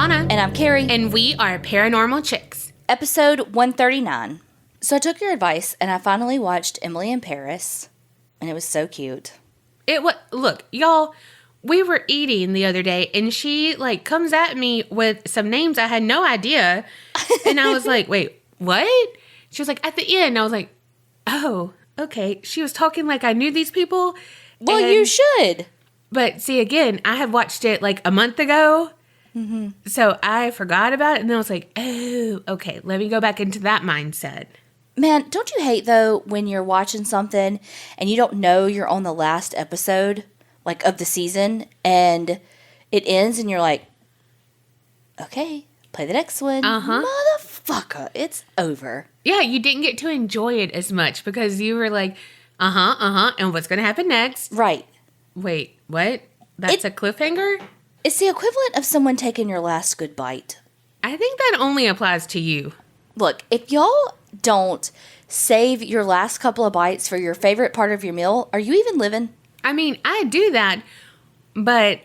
Donna. And I'm Kerri. And we are Paranormal Chicks. Episode 139. So I took your advice and I finally watched Emily in Paris. And it was so cute. Look, y'all, we were eating the other day and she comes at me with some names I had no idea. And I was like, wait, what? She was like, at the end. I was like, oh, okay. She was talking like I knew these people. Well, you should. But see, again, I had watched it a month ago. Mm-hmm. So I forgot about it. And then I was like, oh, okay, let me go back into that mindset. Man, don't you hate, though, when you're watching something and you don't know you're on the last episode, of the season, and it ends and you're like, okay, play the next one. Motherfucker, it's over. Yeah, you didn't get to enjoy it as much because you were like, and what's going to happen next? Right. Wait, what? That's a cliffhanger? It's the equivalent of someone taking your last good bite. I think that only applies to you. Look, if y'all don't save your last couple of bites for your favorite part of your meal, are you even living? I mean, I do that, but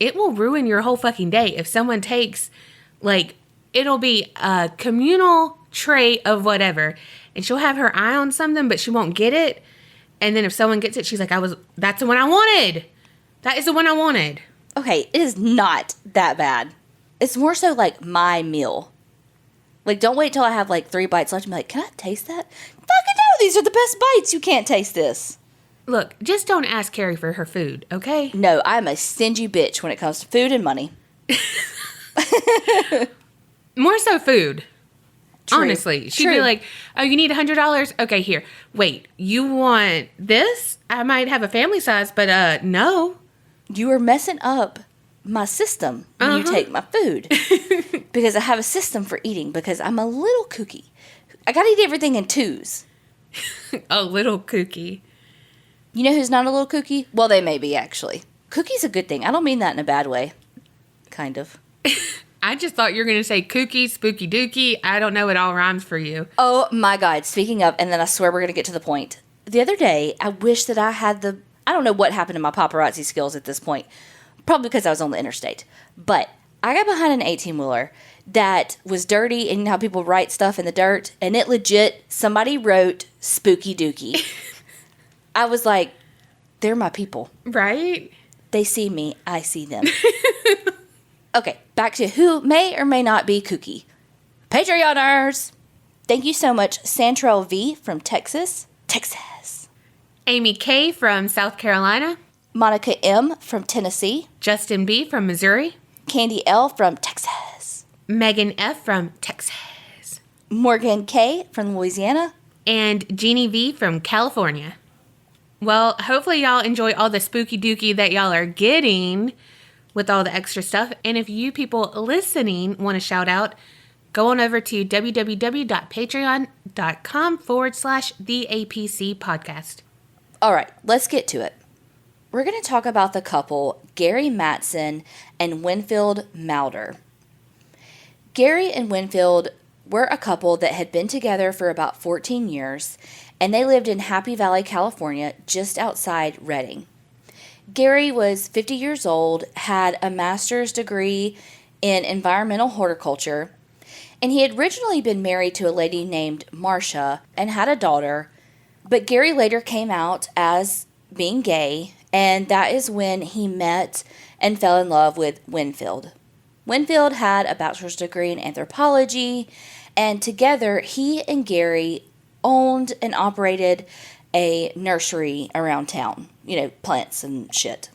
it will ruin your whole fucking day if someone takes, it'll be a communal tray of whatever, and she'll have her eye on something, but she won't get it. And then if someone gets it, she's like, that's the one I wanted. That is the one I wanted. Okay, it is not that bad. It's more so my meal. Don't wait till I have 3 bites left and be like, can I taste that? Fucking no, these are the best bites. You can't taste this. Look, just don't ask Kerri for her food, okay? No, I'm a stingy bitch when it comes to food and money. More so food. True. Honestly. She'd be like, oh, you need $100? Okay, here. Wait, you want this? I might have a family size, but no. You are messing up my system when you take my food. Because I have a system for eating because I'm a little kooky. I gotta eat everything in twos. A little kooky. You know who's not a little kooky? Well, they may be, actually. Kookie's a good thing. I don't mean that in a bad way. Kind of. I just thought you were going to say kooky, spooky dookie. I don't know. It all rhymes for you. Oh, my God. Speaking of, and then I swear we're going to get to the point. The other day, I wish that I had I don't know what happened to my paparazzi skills at this point. Probably because I was on the interstate. But I got behind an 18-wheeler that was dirty, and you know how people write stuff in the dirt? And it legit, somebody wrote spooky dookie. I was like, they're my people. Right? They see me, I see them. Okay, back to who may or may not be kooky. Patreoners! Thank you so much, Santrell V. from Texas. Amy K. from South Carolina. Monica M. from Tennessee. Justin B. from Missouri. Candy L. from Texas. Megan F. from Texas. Morgan K. from Louisiana. And Jeannie V. from California. Well, hopefully y'all enjoy all the spooky dookie that y'all are getting with all the extra stuff. And if you people listening want to shout out, go on over to www.patreon.com/the APC podcast. All right, let's get to it. We're going to talk about the couple Gary Matson and Winfield Malder. Gary and Winfield were a couple that had been together for about 14 years, and they lived in Happy Valley, California, just outside Redding. Gary was 50 years old, had a master's degree in environmental horticulture, and he had originally been married to a lady named Marcia and had a daughter, but Gary later came out as being gay, and that is when he met and fell in love with Winfield. Winfield had a bachelor's degree in anthropology, and together he and Gary owned and operated a nursery around town, plants and shit.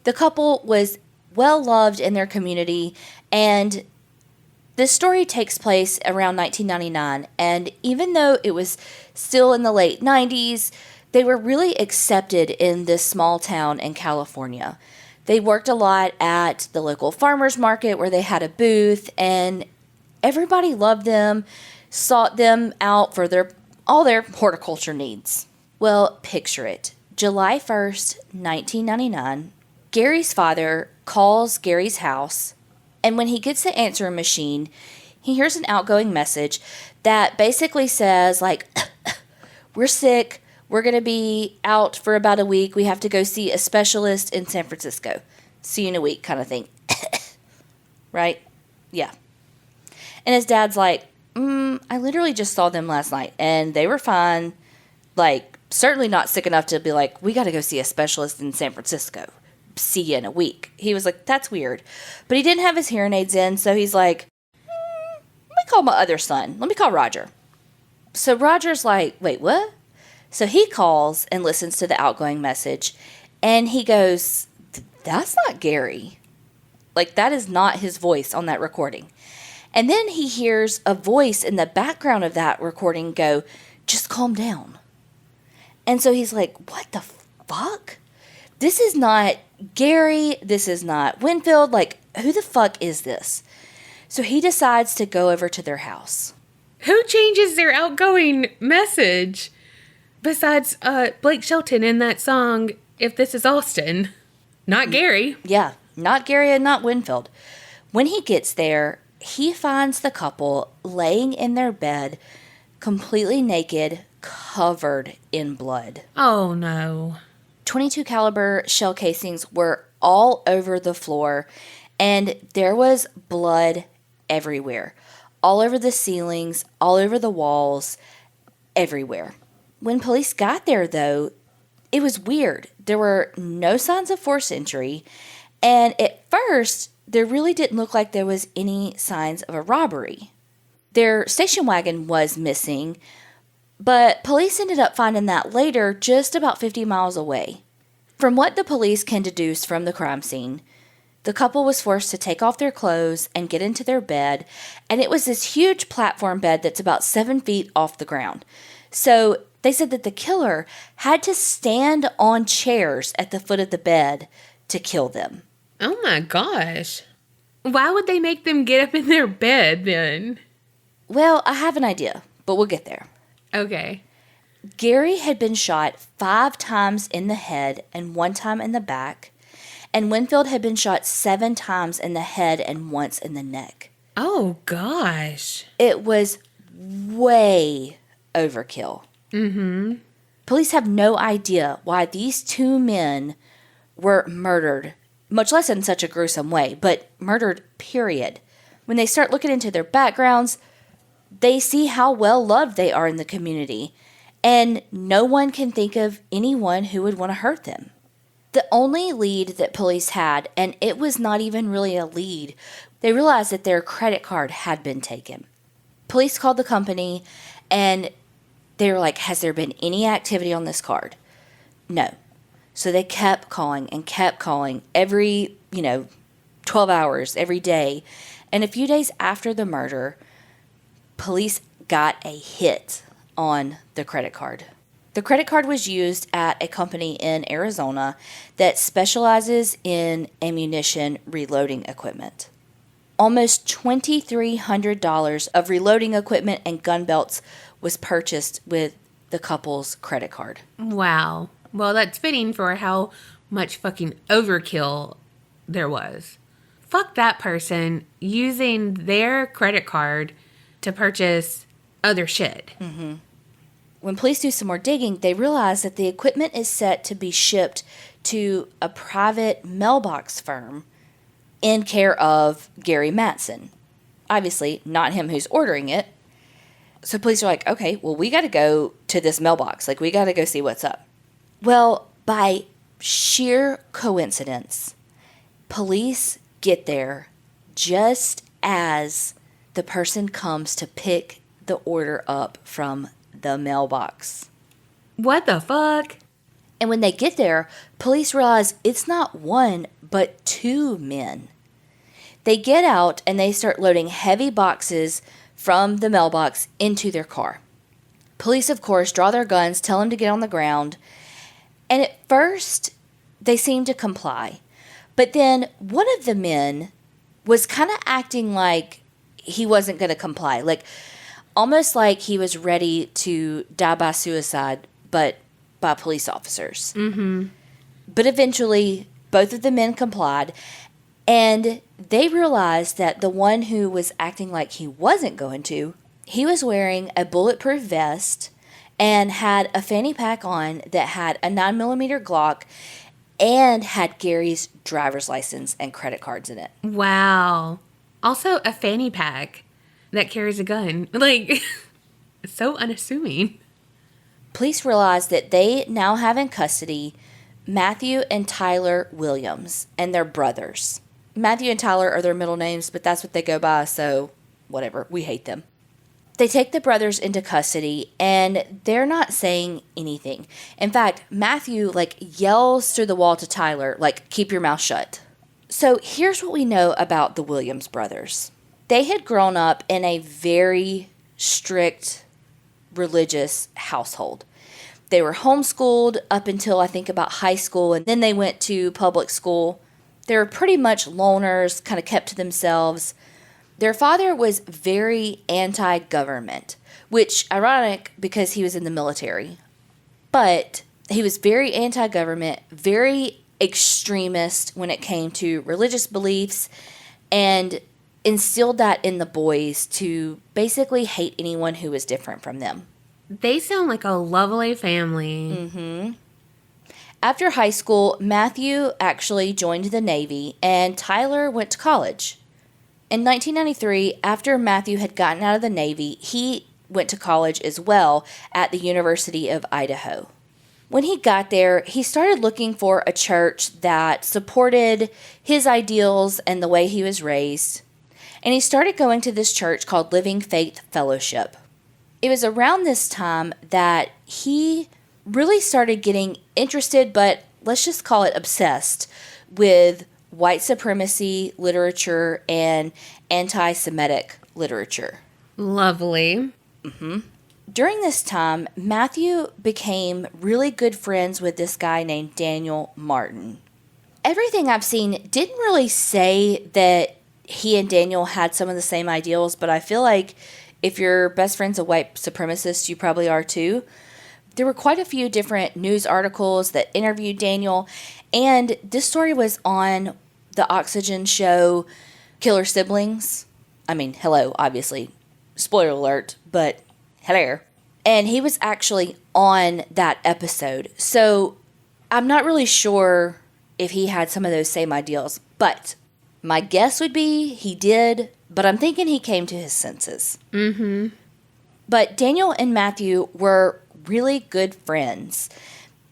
The couple was well loved in their community, and this story takes place around 1999, and even though it was still in the late 90s, they were really accepted in this small town in California. They worked a lot at the local farmers market where they had a booth, and everybody loved them, sought them out for all their horticulture needs. Well, picture it. July 1st, 1999, Gary's father calls Gary's house, and when he gets the answering machine, he hears an outgoing message that basically says, we're sick, we're going to be out for about a week, we have to go see a specialist in San Francisco. See you in a week kind of thing. right? Yeah. And his dad's like, I literally just saw them last night, and they were fine. Like, certainly not sick enough to be like, we got to go see a specialist in San Francisco. See you in a week. He was like, that's weird. But he didn't have his hearing aids in, so he's like, let me call my other son. Let me call Roger. So Roger's like, wait, what? So he calls and listens to the outgoing message, and he goes, that's not Gary. Like, that is not his voice on that recording. And then he hears a voice in the background of that recording go, just calm down. And so he's like, what the fuck? This is not Gary. This is not Winfield. Like, who the fuck is this? So he decides to go over to their house. Who changes their outgoing message besides Blake Shelton in that song, If This Is Austin? Not Gary. Yeah, not Gary and not Winfield. When he gets there, he finds the couple laying in their bed, completely naked, covered in blood. Oh, no. .22 caliber shell casings were all over the floor, and there was blood everywhere. All over the ceilings, all over the walls, everywhere. When police got there, though, it was weird. There were no signs of forced entry, and at first, there really didn't look like there was any signs of a robbery. Their station wagon was missing, but police ended up finding that later, just about 50 miles away. From what the police can deduce from the crime scene, the couple was forced to take off their clothes and get into their bed, and it was this huge platform bed that's about 7 feet off the ground. So they said that the killer had to stand on chairs at the foot of the bed to kill them. Oh my gosh. Why would they make them get up in their bed then? Well, I have an idea, but we'll get there. Okay. Gary had been shot 5 times in the head and 1 time in the back, and Winfield had been shot 7 times in the head and once in the neck. Oh gosh. It was way overkill. Mm-hmm. Police have no idea why these 2 men were murdered, much less in such a gruesome way, but murdered, period. When they start looking into their backgrounds, they see how well loved they are in the community, and no one can think of anyone who would want to hurt them. The only lead that police had, and it was not even really a lead, they realized that their credit card had been taken. Police called the company, and they were like, has there been any activity on this card? No. So they kept calling every, 12 hours every day. And a few days after the murder, police got a hit on the credit card. The credit card was used at a company in Arizona that specializes in ammunition reloading equipment. Almost $2,300 of reloading equipment and gun belts was purchased with the couple's credit card. Wow. Well, that's fitting for how much fucking overkill there was. Fuck that person using their credit card to purchase other shit. Mm-hmm. When police do some more digging, they realize that the equipment is set to be shipped to a private mailbox firm in care of Gary Matson. Obviously, not him who's ordering it. So police are like, okay, well, we got to go to this mailbox. Like, we got to go see what's up. Well, by sheer coincidence, police get there just as the person comes to pick the order up from the mailbox. What the fuck? And when they get there, police realize it's not 1, but 2 men. They get out and they start loading heavy boxes from the mailbox into their car. Police, of course, draw their guns, tell them to get on the ground. And at first, they seem to comply. But then one of the men was kind of acting like he wasn't going to comply. Like, almost like he was ready to die by suicide, but by police officers. Mm-hmm. But eventually, both of the men complied. And they realized that the one who was acting like he wasn't going to, he was wearing a bulletproof vest and had a fanny pack on that had a 9mm Glock and had Gary's driver's license and credit cards in it. Wow. Also, a fanny pack that carries a gun. Like, so unassuming. Police realize that they now have in custody Matthew and Tyler Williams, and they're brothers. Matthew and Tyler are their middle names, but that's what they go by, so whatever. We hate them. They take the brothers into custody, and they're not saying anything. In fact, Matthew, yells through the wall to Tyler, keep your mouth shut. So here's what we know about the Williams brothers. They had grown up in a very strict religious household. They were homeschooled up until I think about high school, and then they went to public school. They were pretty much loners, kind of kept to themselves. Their father was very anti-government, which ironic because he was in the military. But he was very anti-government, very extremist when it came to religious beliefs, and instilled that in the boys to basically hate anyone who was different from them. They sound like a lovely family. Mm-hmm. After high school, Matthew actually joined the Navy, and Tyler went to college. In 1993, after Matthew had gotten out of the Navy, he went to college as well at the University of Idaho. When he got there, he started looking for a church that supported his ideals and the way he was raised. And he started going to this church called Living Faith Fellowship. It was around this time that he really started getting interested, but let's just call it obsessed, with white supremacy literature and anti-Semitic literature. Lovely. Mm-hmm. During this time, Matthew became really good friends with this guy named Daniel Martin. Everything I've seen didn't really say that he and Daniel had some of the same ideals, but I feel like if your best friend's a white supremacist, you probably are too. There were quite a few different news articles that interviewed Daniel, and this story was on the Oxygen show Killer Siblings. I mean, hello, obviously. Spoiler alert, but hello. And he was actually on that episode. So I'm not really sure if he had some of those same ideals, but my guess would be he did, but I'm thinking he came to his senses. Mm-hmm. But Daniel and Matthew were really good friends.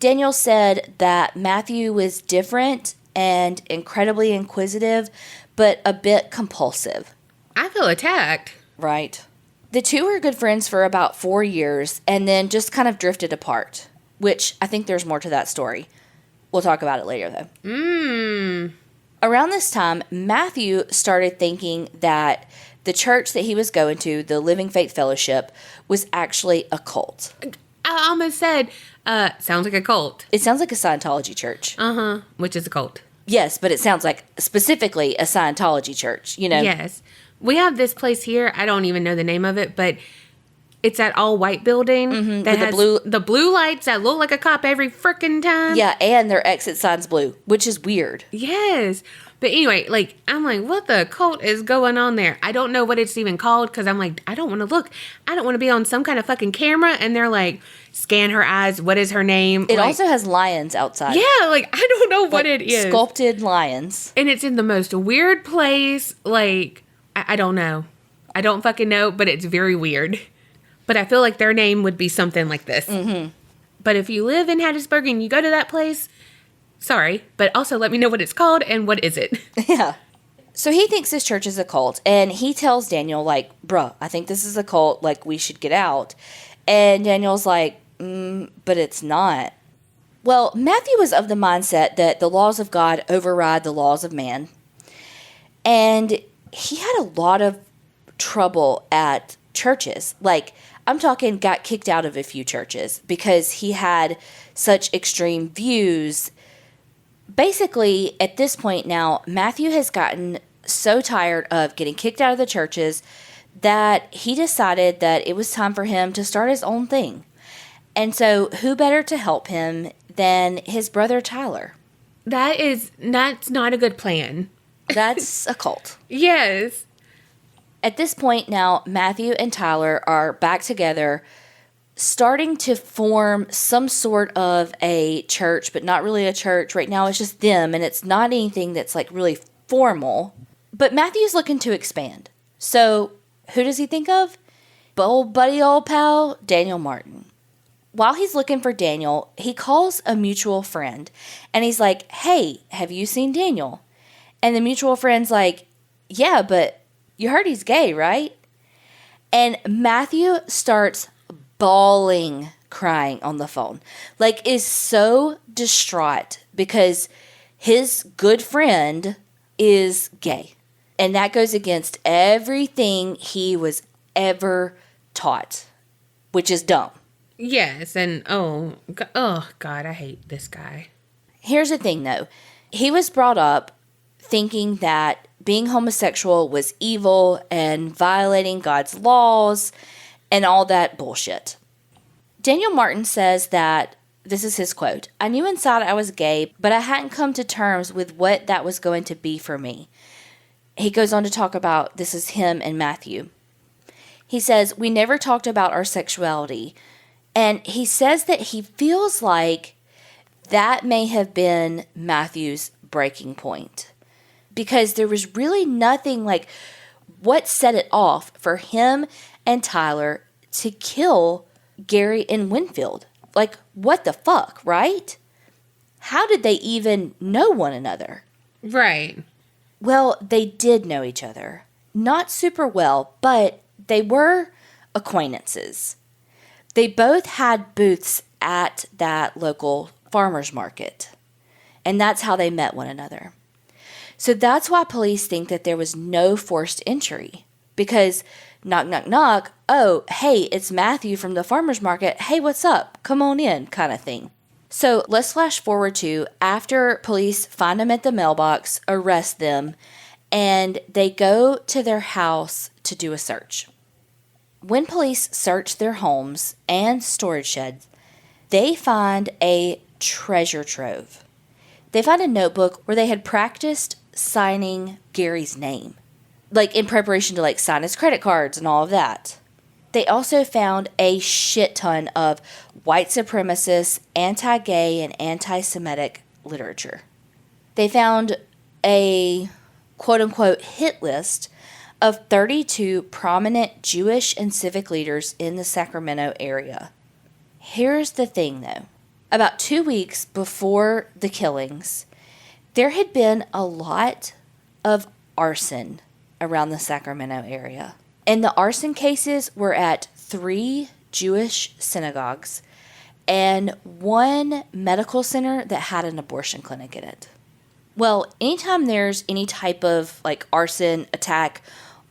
Daniel said that Matthew was different and incredibly inquisitive, but a bit compulsive. I feel attacked. Right. The two were good friends for about 4 years and then just kind of drifted apart, which I think there's more to that story. We'll talk about it later, though. Around this time, Matthew started thinking that the church that he was going to, the Living Faith Fellowship, was actually a cult. I almost said, sounds like a cult. It sounds like a Scientology church. Uh-huh, which is a cult. Yes, but it sounds like specifically a Scientology church, you know? Yes. We have this place here, I don't even know the name of it, but it's that all-white building that has the blue lights that look like a cop every frickin' time. Yeah, and their exit sign's blue, which is weird. Yes. But anyway, I'm like, what the cult is going on there? I don't know what it's even called because I'm like, I don't want to look. I don't want to be on some kind of fucking camera and they're like, scan her eyes. What is her name? It also has lions outside. Yeah, I don't know what it is. Sculpted lions. And it's in the most weird place. I don't know. I don't fucking know, but it's very weird. But I feel like their name would be something like this. Mm-hmm. But if you live in Hattiesburg and you go to that place, sorry, but also let me know what it's called and what is it. Yeah. So he thinks this church is a cult, and he tells Daniel, bruh, I think this is a cult, we should get out. And Daniel's like, but it's not. Well, Matthew was of the mindset that the laws of God override the laws of man. And he had a lot of trouble at churches. I'm talking got kicked out of a few churches because he had such extreme views. Basically, at this point now, Matthew has gotten so tired of getting kicked out of the churches that he decided that it was time for him to start his own thing. And so, who better to help him than his brother Tyler? That's not a good plan. That's a cult. Yes. At this point now, Matthew and Tyler are back together, starting to form some sort of a church, but not really a church. Right now it's just them, and it's not anything that's really formal. But Matthew's looking to expand. So who does he think of? Old buddy, old pal, Daniel Martin. While he's looking for Daniel, he calls a mutual friend. And he's like, hey, have you seen Daniel? And the mutual friend's like, yeah, but you heard he's gay, right? And Matthew starts bawling, crying on the phone. Like, is so distraught because his good friend is gay. And that goes against everything he was ever taught, which is dumb. Yes, and oh God, I hate this guy. Here's the thing, though. He was brought up thinking that being homosexual was evil and violating God's laws and all that bullshit. Daniel Martin says that, this is his quote, I knew inside I was gay, but I hadn't come to terms with what that was going to be for me. He goes on to talk about, this is him and Matthew. He says, we never talked about our sexuality. And he says that he feels like that may have been Matthew's breaking point. Because there was really nothing like what set it off for him and Tyler to kill Gary and Winfield. Like, what the fuck, right? How did they even know one another? Right. Well, they did know each other. Not super well, but they were acquaintances. They both had booths at that local farmer's market. And that's how they met one another. So that's why police think that there was no forced entry. Because knock, knock, knock, oh, hey, it's Matthew from the farmer's market. Hey, what's up? Come on in, kind of thing. So let's flash forward to after police find them at the mailbox, arrest them, and they go to their house to do a search. When police search their homes and storage sheds, they find a treasure trove. They find a notebook where they had practiced signing Gary's name, like in preparation to like sign his credit cards and all of that. They also found a shit ton of white supremacist, anti-gay, and anti-Semitic literature. They found a quote-unquote hit list of 32 prominent Jewish and civic leaders in the Sacramento area. Here's the thing, though. About 2 weeks before the killings, there had been a lot of arson around the Sacramento area. And the arson cases were at 3 Jewish synagogues and 1 medical center that had an abortion clinic in it. Well, anytime there's any type of like arson attack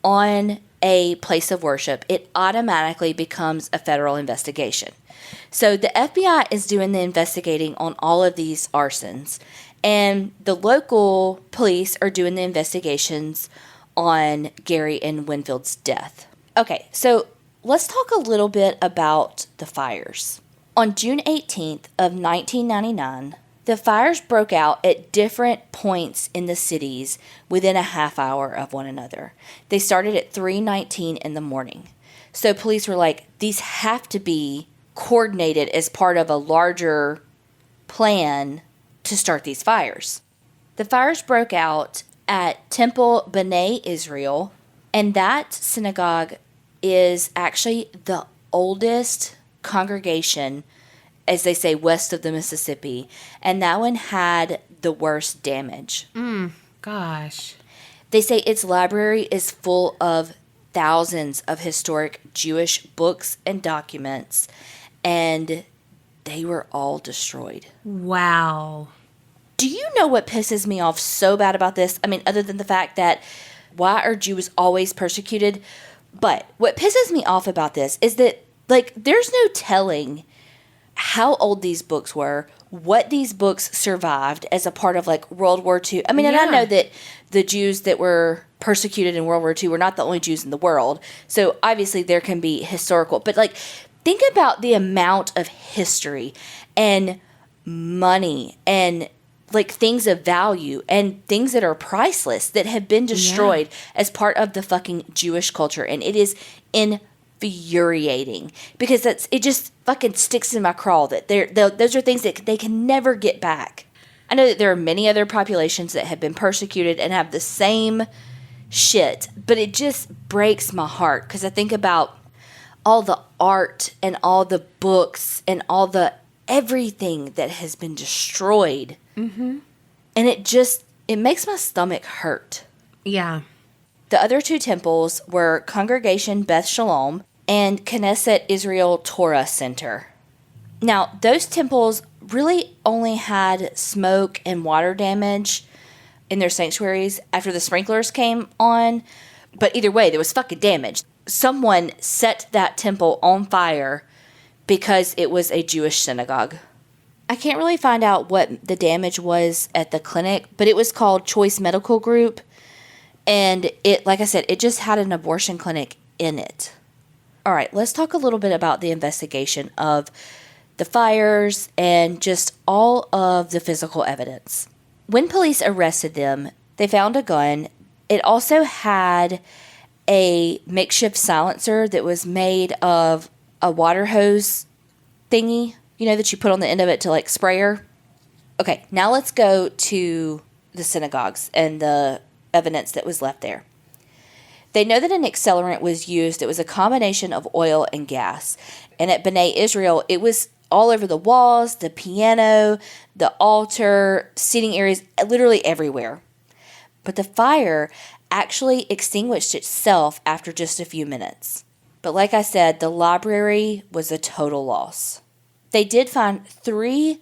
on a place of worship, it automatically becomes a federal investigation. So the FBI is doing the investigating on all of these arsons, and the local police are doing the investigations on Gary and Winfield's death. Okay, so let's talk a little bit about the fires. On June 18th of 1999, the fires broke out at different points in the cities within a half hour of one another. They started at 3:19 in the morning. So police were like, these have to be coordinated as part of a larger plan to start these fires. The fires broke out at Temple B'nai Israel, and that synagogue is actually the oldest congregation, as they say, west of the Mississippi, and that one had the worst damage. Gosh. They say its library is full of thousands of historic Jewish books and documents, and they were all destroyed. Wow. Do you know what pisses me off so bad about this? I mean, other than the fact that why are Jews always persecuted? But what pisses me off about this is that, like, there's no telling how old these books were, what these books survived as a part of, like, World War II. I mean, and I know that the Jews that were persecuted in World War II were not the only Jews in the world. So, obviously, there can be historical. But, like, think about the amount of history and money and, like, things of value and things that are priceless that have been destroyed as part of the fucking Jewish culture. And it is infuriating because it just fucking sticks in my craw that those are things that they can never get back. I know that there are many other populations that have been persecuted and have the same shit, but it just breaks my heart because I think about all the art and all the books and all the everything that has been destroyed. Mm-hmm. And it makes my stomach hurt. Yeah. The other two temples were Congregation Beth Shalom and Knesset Israel Torah Center. Now, those temples really only had smoke and water damage in their sanctuaries after the sprinklers came on. But either way, there was fucking damage. Someone set that temple on fire because it was a Jewish synagogue. I can't really find out what the damage was at the clinic, but it was called Choice Medical Group. And it, like I said, it just had an abortion clinic in it. All right, let's talk a little bit about the investigation of the fires and just all of the physical evidence. When police arrested them, they found a gun. It also had a makeshift silencer that was made of a water hose thingy, that you put on the end of it to like sprayer. Okay, now let's go to the synagogues and the evidence that was left there. They know that an accelerant was used. It was a combination of oil and gas. And at B'nai Israel, it was all over the walls, the piano, the altar, seating areas, literally everywhere. But the fire actually extinguished itself after just a few minutes. But like I said, the library was a total loss. They did find 3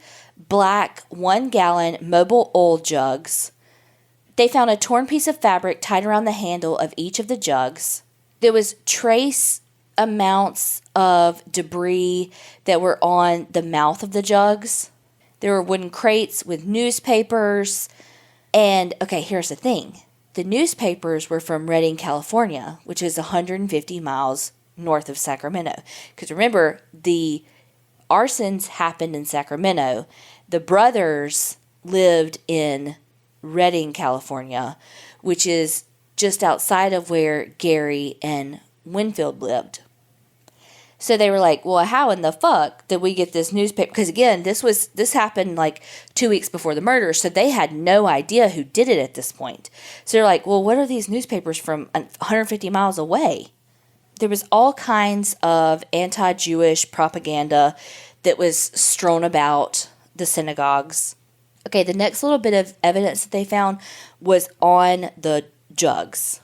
black 1-gallon mobile oil jugs. They found a torn piece of fabric tied around the handle of each of the jugs. There was trace amounts of debris that were on the mouth of the jugs. There were wooden crates with newspapers. And, okay, here's the thing. The newspapers were from Redding, California, which is 150 miles north of Sacramento. Because remember, the arsons happened in Sacramento. The brothers lived in Redding, California, which is just outside of where Gary and Winfield lived. So they were like, well, how in the fuck did we get this newspaper? Because again, this happened like 2 weeks before the murder, so they had no idea who did it at this point. So they're like, well, what are these newspapers from 150 miles away? There was all kinds of anti-Jewish propaganda that was strewn about the synagogues. Okay, the next little bit of evidence that they found was on the jugs.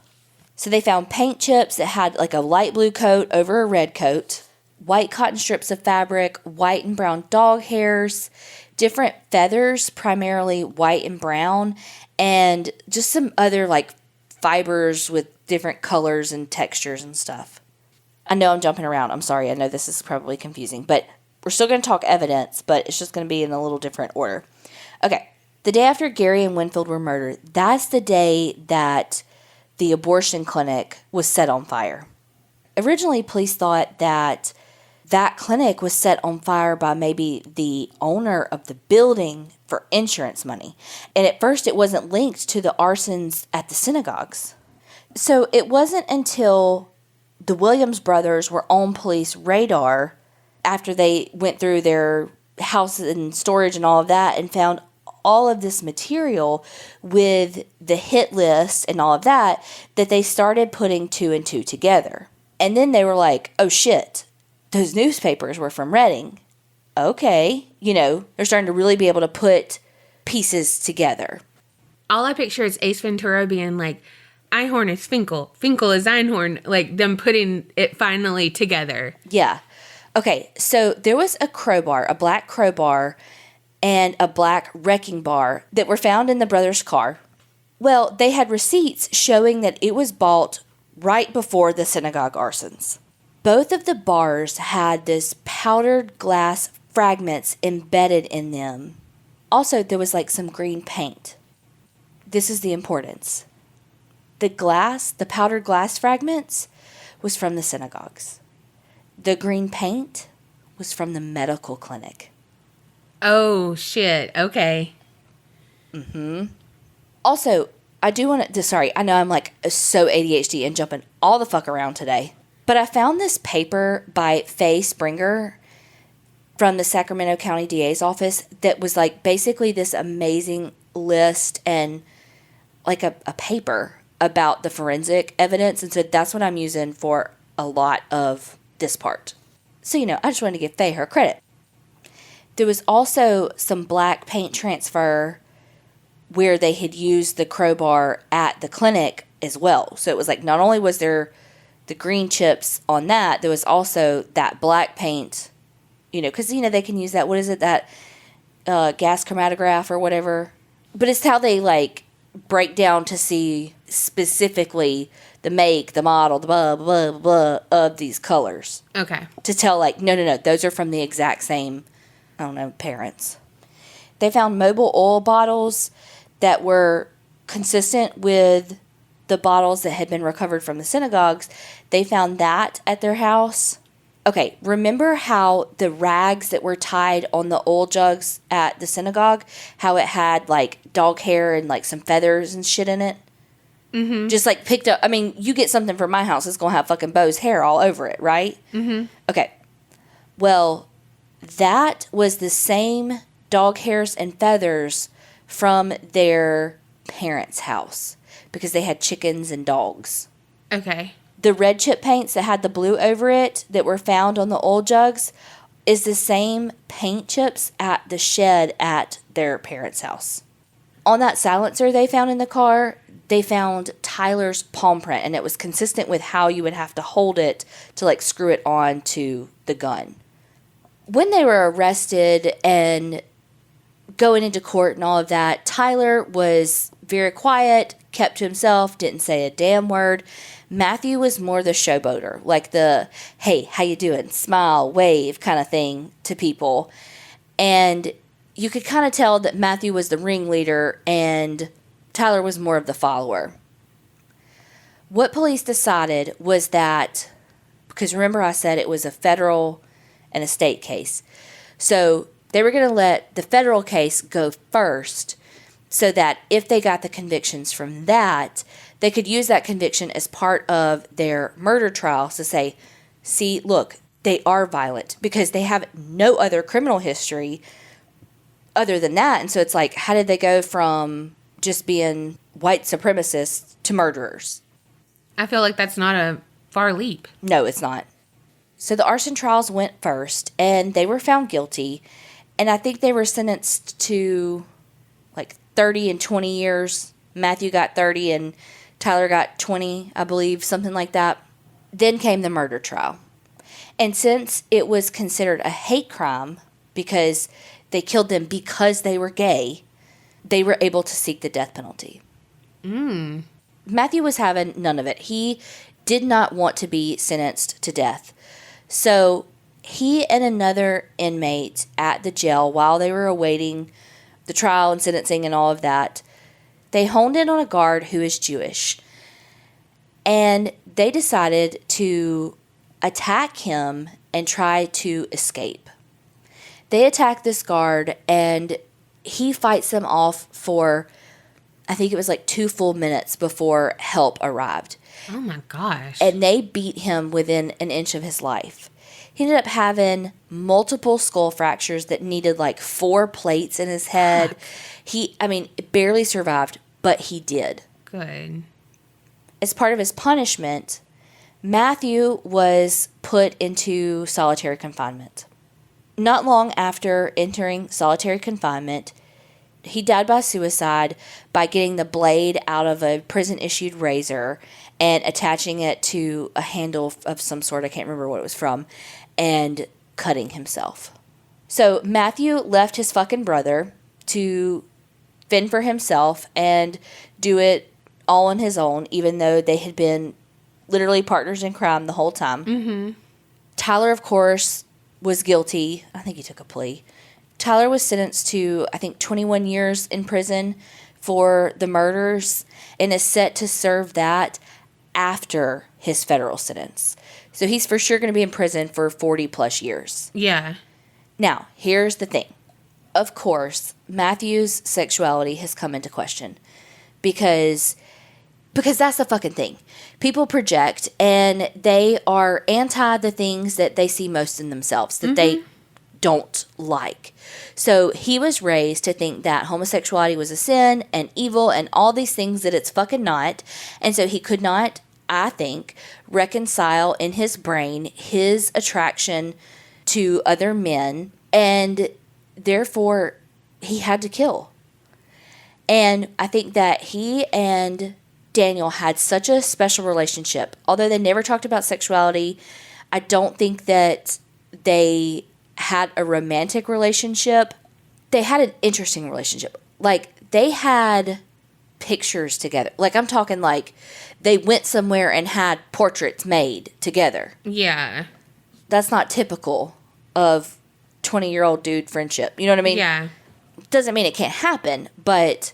So they found paint chips that had like a light blue coat over a red coat, white cotton strips of fabric, white and brown dog hairs, different feathers, primarily white and brown, and just some other like fibers with different colors and textures and stuff. I know I'm jumping around. I'm sorry. I know this is probably confusing, but we're still going to talk evidence, but it's just going to be in a little different order. Okay, the day after Gary and Winfield were murdered, that's the day that the abortion clinic was set on fire. Originally, police thought that clinic was set on fire by maybe the owner of the building for insurance money. And at first, it wasn't linked to the arsons at the synagogues. So it wasn't until the Williams brothers were on police radar after they went through their house and storage and all of that and found all of this material with the hit list and all of that they started putting 2 and 2 together. And then they were like, oh shit, those newspapers were from Redding. Okay, they're starting to really be able to put pieces together. All I picture is Ace Ventura being like, Einhorn is Finkel, Finkel is Einhorn, like them putting it finally together. Yeah. Okay, so there was a crowbar, a black crowbar, and a black wrecking bar that were found in the brothers' car. Well, they had receipts showing that it was bought right before the synagogue arsons. Both of the bars had this powdered glass fragments embedded in them. Also, there was like some green paint. This is the importance. The powdered glass fragments was from the synagogues. The green paint was from the medical clinic. Oh, shit. Okay. Mm-hmm. Also, I do want to... Sorry, I know I'm like so ADHD and jumping all the fuck around today. But I found this paper by Faye Springer from the Sacramento County DA's office that was like basically this amazing list and like a paper about the forensic evidence, and so that's what I'm using for a lot of this part. So, I just wanted to give Faye her credit. There was also some black paint transfer where they had used the crowbar at the clinic as well. So it was like, not only was there the green chips on that, there was also that black paint, because, they can use that, what is it, that gas chromatograph or whatever. But it's how they, break down to see specifically the make, the model, the blah, blah, blah of these colors. Okay. To tell, no, those are from the exact same, parents. They found mobile oil bottles that were consistent with the bottles that had been recovered from the synagogues. They found that at their house. Okay, remember how the rags that were tied on the oil jugs at the synagogue, how it had, dog hair and, some feathers and shit in it? Mm-hmm. Just, picked up. I mean, you get something from my house, it's going to have fucking Bo's hair all over it, right? Mm-hmm. Okay. Well, that was the same dog hairs and feathers from their parents' house because they had chickens and dogs. Okay. The red chip paints that had the blue over it that were found on the oil jugs is the same paint chips at the shed at their parents' house. On that silencer they found in the car, they found Tyler's palm print, and it was consistent with how you would have to hold it to screw it on to the gun. When they were arrested and going into court and all of that, Tyler was very quiet, kept to himself, didn't say a damn word. Matthew was more the showboater, the, hey, how you doing? Smile, wave kind of thing to people. And you could kind of tell that Matthew was the ringleader and Tyler was more of the follower. What police decided was that, because remember I said it was a federal and a state case. So they were going to let the federal case go first so that if they got the convictions from that, they could use that conviction as part of their murder trial to say, see, look, they are violent because they have no other criminal history other than that. And so it's how did they go from just being white supremacists to murderers? I feel like that's not a far leap. No, it's not. So the arson trials went first, and they were found guilty. And I think they were sentenced to 30 and 20 years. Matthew got 30 and Tyler got 20, I believe, something like that. Then came the murder trial. And since it was considered a hate crime because they killed them because they were gay, they were able to seek the death penalty. Matthew was having none of it. He did not want to be sentenced to death. So he and another inmate at the jail, while they were awaiting the trial and sentencing and all of that, they honed in on a guard who is Jewish. And they decided to attack him and try to escape. They attack this guard, and he fights them off for, I think it was 2 full minutes before help arrived. Oh my gosh. And they beat him within an inch of his life. He ended up having multiple skull fractures that needed 4 plates in his head. He barely survived, but he did. Good. As part of his punishment, Matthew was put into solitary confinement. Not long after entering solitary confinement, he died by suicide by getting the blade out of a prison-issued razor and attaching it to a handle of some sort, I can't remember what it was from, and cutting himself. So Matthew left his fucking brother to fend for himself and do it all on his own, even though they had been literally partners in crime the whole time. Mm-hmm. Tyler, of course, was guilty. I think he took a plea. Tyler was sentenced to, I think, 21 years in prison for the murders and is set to serve that after his federal sentence. So he's for sure going to be in prison for 40 plus years. Yeah. Now, here's the thing. Of course, Matthew's sexuality has come into question because that's the fucking thing. People project and they are anti the things that they see most in themselves, that they don't like. So he was raised to think that homosexuality was a sin and evil and all these things that it's fucking not. And so he could not, I think, reconcile in his brain his attraction to other men, and therefore he had to kill. And I think that he and Daniel had such a special relationship. Although they never talked about sexuality, I don't think that they had a romantic relationship. They had an interesting relationship. Like, they had pictures together. Like, I'm talking like they went somewhere and had portraits made together. Yeah. That's not typical of 20-year-old dude friendship. You know what I mean? Yeah. Doesn't mean it can't happen, but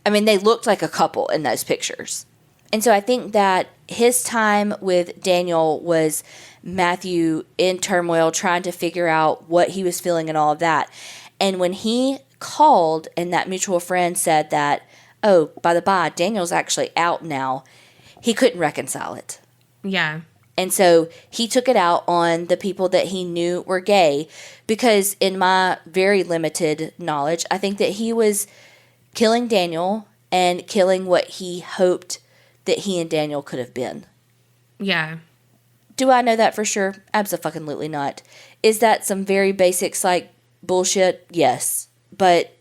I mean, they looked like a couple in those pictures. And so I think that his time with Daniel was Matthew in turmoil, trying to figure out what he was feeling and all of that. And when he called and that mutual friend said that, oh, by the by, Daniel's actually out now, he couldn't reconcile it. Yeah. And so he took it out on the people that he knew were gay, because in my very limited knowledge, I think that he was killing Daniel and killing what he hoped that he and Daniel could have been. Yeah. Do I know that for sure? Abso-fucking-lutely not. Is that some very basic psych bullshit? Yes. But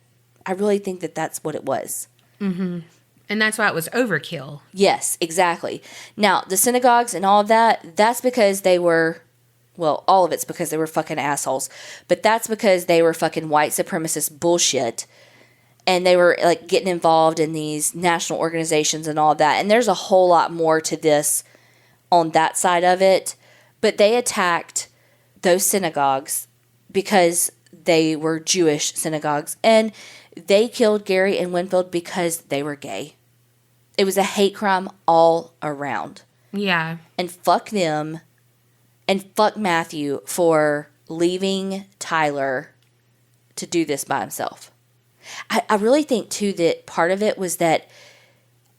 I really think that that's what it was. Mm-hmm. And that's why it was overkill. Yes, exactly. Now, the synagogues and all of that, that's because they were, well, all of it's because they were fucking assholes. But that's because they were fucking white supremacist bullshit. And they were, like, getting involved in these national organizations and all of that. And there's a whole lot more to this on that side of it. But they attacked those synagogues because they were Jewish synagogues. And they killed Gary and Winfield because they were gay. It was a hate crime all around. Yeah. And fuck them. And fuck Matthew for leaving Tyler to do this by himself. I really think, too, that part of it was that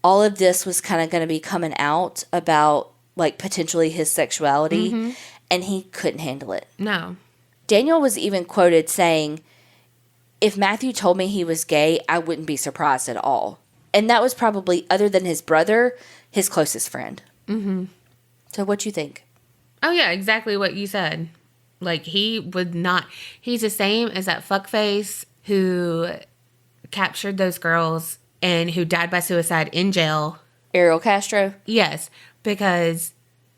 all of this was kind of going to be coming out about, like, potentially his sexuality, mm-hmm. and he couldn't handle it. No. Daniel was even quoted saying, if Matthew told me he was gay, I wouldn't be surprised at all. And that was probably, other than his brother, his closest friend. Mm-hmm. So what you think? Oh, yeah, exactly what you said. Like, he would not... He's the same as that fuckface who captured those girls and who died by suicide in jail. Ariel Castro? Yes, because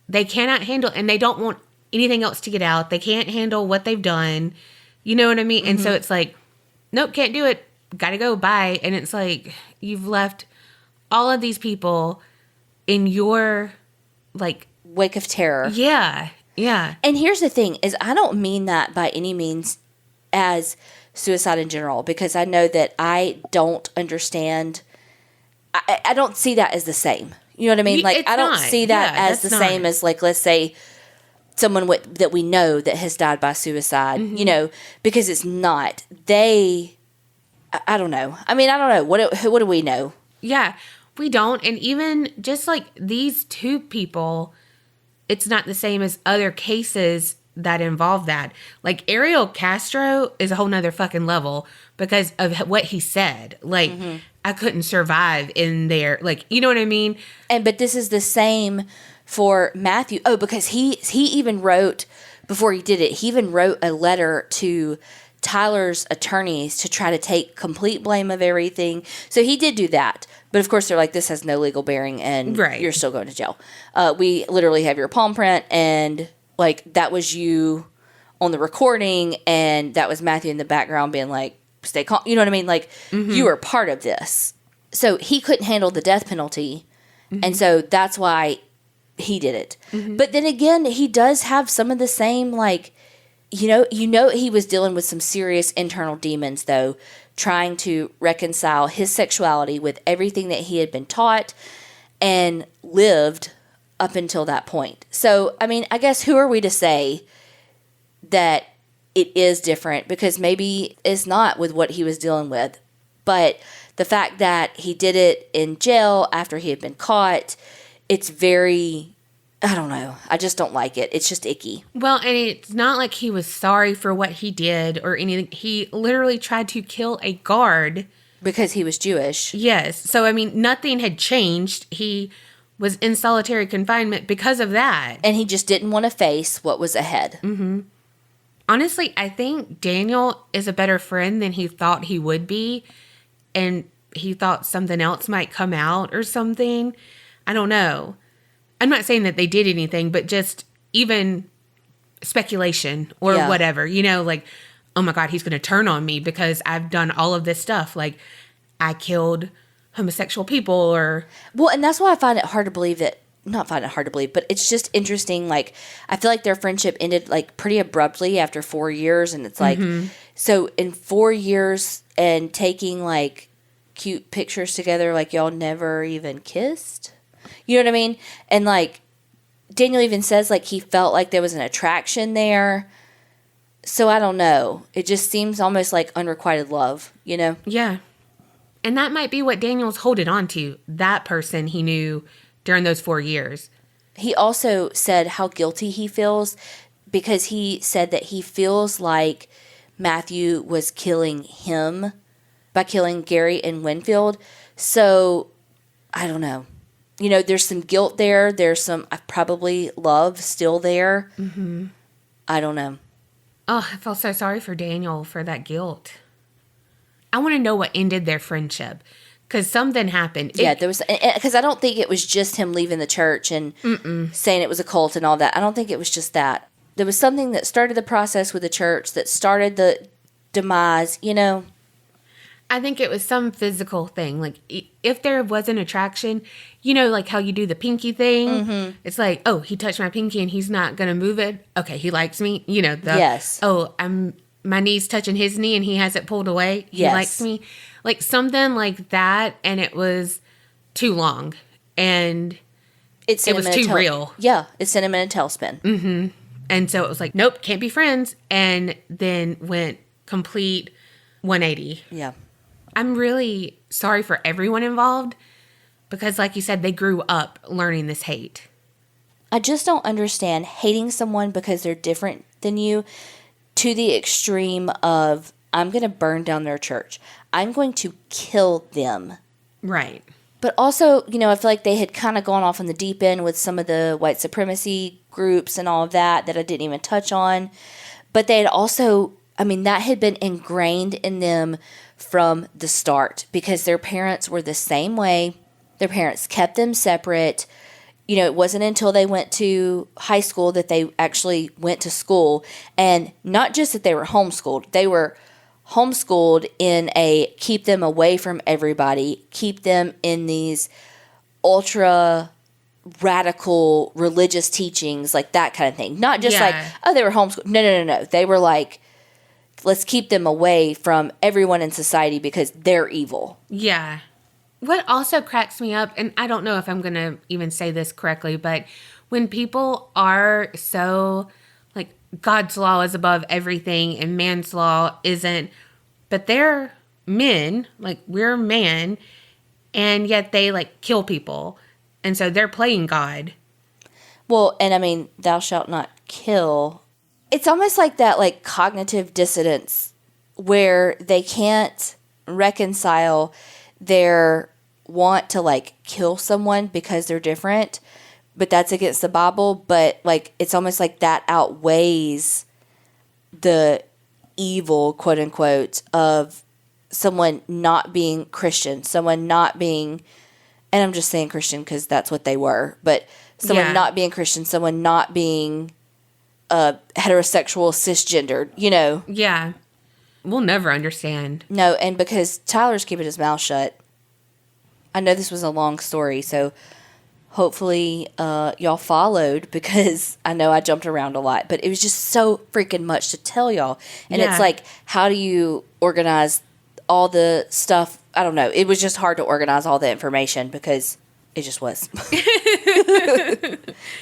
they cannot handle... And they don't want anything else to get out. They can't handle what they've done. You know what I mean? Mm-hmm. And so it's like, nope, can't do it. Gotta go, bye. And it's like, you've left all of these people in your, like... wake of terror. Yeah, yeah. And here's the thing, is I don't mean that by any means as suicide in general, because I know that I don't understand... I don't see that as the same. You know what I mean? Like, I don't see that as the same as, like, let's say... someone that we know that has died by suicide, mm-hmm. you know, because it's not. I don't know. I mean, I don't know. What do we know? Yeah, we don't. And even just like these two people, it's not the same as other cases that involve that. Like Ariel Castro is a whole nother fucking level because of what he said. Like, mm-hmm. I couldn't survive in there. Like, you know what I mean? But this is the same for Matthew. Oh, because he even wrote, before he did it, he even wrote a letter to Tyler's attorneys to try to take complete blame of everything. So he did do that. But of course, they're like, this has no legal bearing and you're still going to jail. We literally have your palm print and like that was you on the recording and that was Matthew in the background being like, stay calm. You know what I mean? Like, mm-hmm. you were part of this. So he couldn't handle the death penalty. Mm-hmm. And so that's why he did it. Mm-hmm. But then again, he does have some of the same, like, you know, he was dealing with some serious internal demons, though, trying to reconcile his sexuality with everything that he had been taught and lived up until that point. So, I mean, I guess who are we to say that it is different? Because maybe it's not with what he was dealing with. But the fact that he did it in jail after he had been caught, it's very, I don't know. I just don't like it. It's just icky. Well, and it's not like he was sorry for what he did or anything. He literally tried to kill a guard. Because he was Jewish. Yes. So, I mean, nothing had changed. He was in solitary confinement because of that. And he just didn't want to face what was ahead. Mm-hmm. Honestly, I think Daniel is a better friend than he thought he would be. And he thought something else might come out or something. I don't know. I'm not saying that they did anything, but just even speculation or whatever, you know, like, oh my God, he's going to turn on me because I've done all of this stuff. Like, I killed homosexual people or... Well, and that's why I find it hard to believe that... Not find it hard to believe, but it's just interesting. Like, I feel like their friendship ended, like, pretty abruptly after 4 years. And it's like... Mm-hmm. So, in 4 years and taking, like, cute pictures together, like, y'all never even kissed? You know what I mean? And, like, Daniel even says, like, he felt like there was an attraction there. So, I don't know. It just seems almost like unrequited love, you know? Yeah. And that might be what Daniel's holding on to. That person he knew during those 4 years. He also said how guilty he feels because he said that he feels like Matthew was killing him by killing Gary and Winfield. So, I don't know. You know, there's some guilt there. There's some probably love still there. Mm-hmm. I don't know. Oh, I felt so sorry for Daniel for that guilt. I want to know what ended their friendship because something happened. There was, because I don't think it was just him leaving the church and saying it was a cult and all that. I don't think it was just that. There was something that started the process with the church that started the demise, you know. I think it was some physical thing. Like, if there was an attraction, you know, like how you do the pinky thing. Mm-hmm. It's like, oh, he touched my pinky and he's not going to move it. Okay, he likes me. You know, yes. Oh, my knee's touching his knee and he has it pulled away. He likes me. Like something like that. And it was too long. And it was too real. Yeah, it sent him in a tailspin. Mm-hmm. And so it was like, nope, can't be friends. And then went complete 180. Yeah. I'm really sorry for everyone involved because, like you said, they grew up learning this hate. I just don't understand hating someone because they're different than you to the extreme of, I'm going to burn down their church. I'm going to kill them. Right. But also, you know, I feel like they had kind of gone off on the deep end with some of the white supremacy groups and all of that I didn't even touch on. But they had also, I mean, that had been ingrained in them from the start because their parents were the same way. Their parents kept them separate. You know, it wasn't until they went to high school that they actually went to school. And not just that they were homeschooled. They were homeschooled in a keep them away from everybody, keep them in these ultra radical religious teachings, like that kind of thing. Not just like, oh, they were homeschooled. No. They were like, let's keep them away from everyone in society because they're evil. Yeah. What also cracks me up, and I don't know if I'm going to even say this correctly, but when people are so, like, God's law is above everything and man's law isn't, but they're men, like, we're man, and yet they, like, kill people. And so they're playing God. Well, and I mean, thou shalt not kill. It's almost like that, like, cognitive dissonance where they can't reconcile their want to, like, kill someone because they're different, but that's against the Bible. But, like, it's almost like that outweighs the evil, quote unquote, of someone not being Christian, someone not being, and I'm just saying Christian because that's what they were, but someone not being Christian, someone not being heterosexual, cisgendered, you know. Yeah. We'll never understand. No, and because Tyler's keeping his mouth shut, I know this was a long story, so hopefully y'all followed because I know I jumped around a lot, but it was just so freaking much to tell y'all. And it's like, how do you organize all the stuff? I don't know. It was just hard to organize all the information because it just was.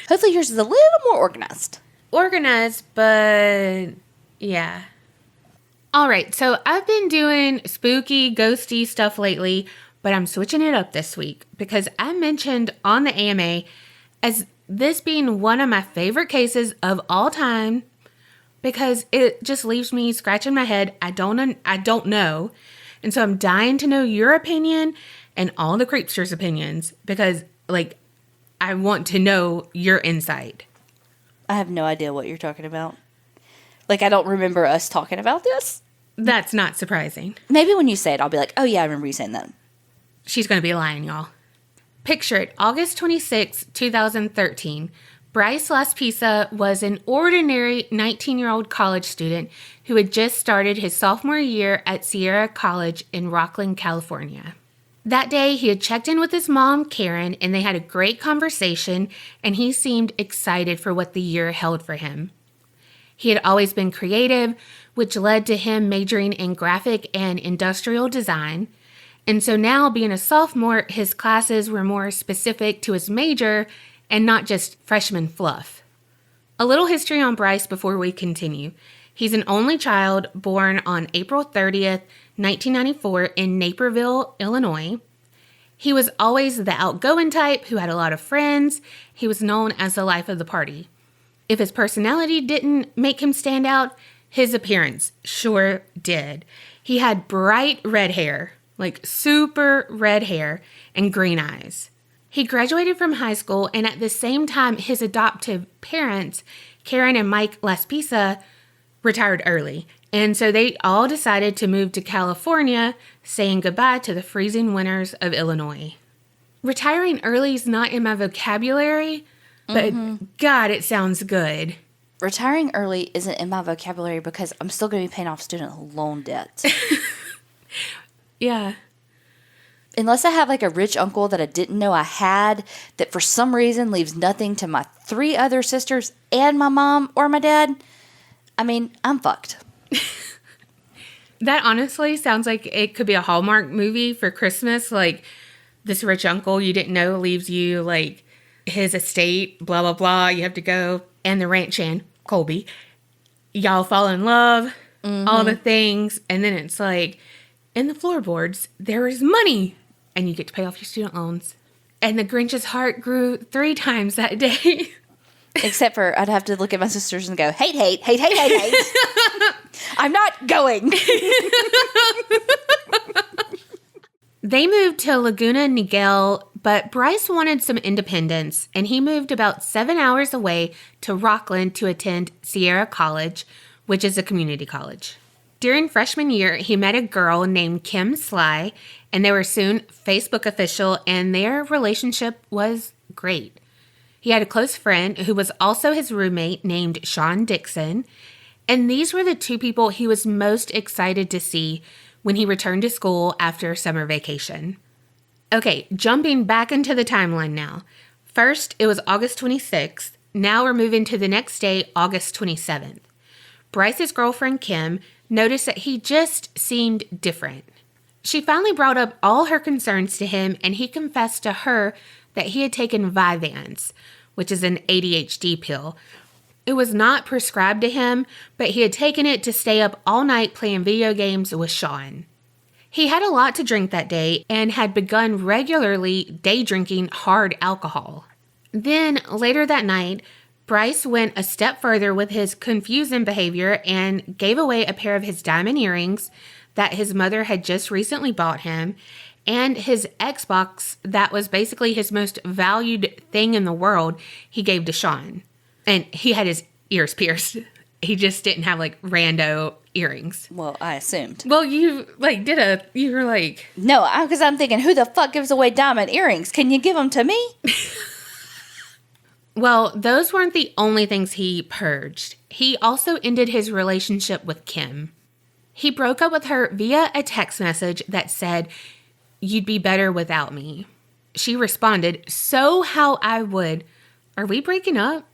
Hopefully yours is a little more organized. Organized, but yeah. All right, so I've been doing spooky, ghosty stuff lately, but I'm switching it up this week because I mentioned on the AMA as this being one of my favorite cases of all time because it just leaves me scratching my head. I don't know. And so I'm dying to know your opinion and all the creepsters' opinions because, like, I want to know your insight. I have no idea what you're talking about. Like, I don't remember us talking about this. That's not surprising. Maybe when you say it, I'll be like, oh, yeah, I remember you saying that. She's going to be lying, y'all. Picture it, August 26, 2013. Bryce Laspisa was an ordinary 19-year-old college student who had just started his sophomore year at Sierra College in Rocklin, California. That day, he had checked in with his mom, Karen, and they had a great conversation, and he seemed excited for what the year held for him. He had always been creative, which led to him majoring in graphic and industrial design. And so now, being a sophomore, his classes were more specific to his major and not just freshman fluff. A little history on Bryce before we continue. He's an only child born on April 30th, 1994 in Naperville, Illinois. He was always the outgoing type who had a lot of friends. He was known as the life of the party. If his personality didn't make him stand out, his appearance sure did. He had bright red hair, like super red hair, and green eyes. He graduated from high school, and at the same time, his adoptive parents, Karen and Mike Laspisa, retired early. And so they all decided to move to California, saying goodbye to the freezing winters of Illinois. Retiring early is not in my vocabulary, but God, it sounds good. Retiring early isn't in my vocabulary because I'm still going to be paying off student loan debt. Yeah. Unless I have like a rich uncle that I didn't know I had that for some reason leaves nothing to my 3 other sisters and my mom or my dad, I mean, I'm fucked. That honestly sounds like it could be a Hallmark movie for Christmas. Like, this rich uncle you didn't know leaves you, like, his estate, blah, blah, blah. You have to go. And the ranch hand, Colby. Y'all fall in love, all the things. And then it's like, in the floorboards, there is money. And you get to pay off your student loans. And the Grinch's heart grew 3 times that day. Except for I'd have to look at my sisters and go, hate, hate, hate, hate, hate, hate. I'm not going. They moved to Laguna Niguel, but Bryce wanted some independence, and he moved about 7 hours away to Rockland to attend Sierra College, which is a community college. During freshman year, he met a girl named Kim Sly, and they were soon Facebook official, and their relationship was great. He had a close friend who was also his roommate named Sean Dixon, and these were the 2 people he was most excited to see when he returned to school after summer vacation. Okay, jumping back into the timeline now. First, it was August 26th. Now we're moving to the next day, August 27th. Bryce's girlfriend, Kim, noticed that he just seemed different. She finally brought up all her concerns to him, and he confessed to her that he had taken Vyvanse, which is an ADHD pill. It was not prescribed to him, but he had taken it to stay up all night playing video games with Sean. He had a lot to drink that day and had begun regularly day drinking hard alcohol. Then, later that night, Bryce went a step further with his confusing behavior and gave away a pair of his diamond earrings that his mother had just recently bought him, and his Xbox that was basically his most valued thing in the world he gave to Sean. And he had his ears pierced. He just didn't have, like, rando earrings. Well, I assumed. Well, you were like... No, because I'm thinking, who the fuck gives away diamond earrings? Can you give them to me? Well, those weren't the only things he purged. He also ended his relationship with Kim. He broke up with her via a text message that said, "You'd be better without me." She responded, "So how I would. Are we breaking up? ?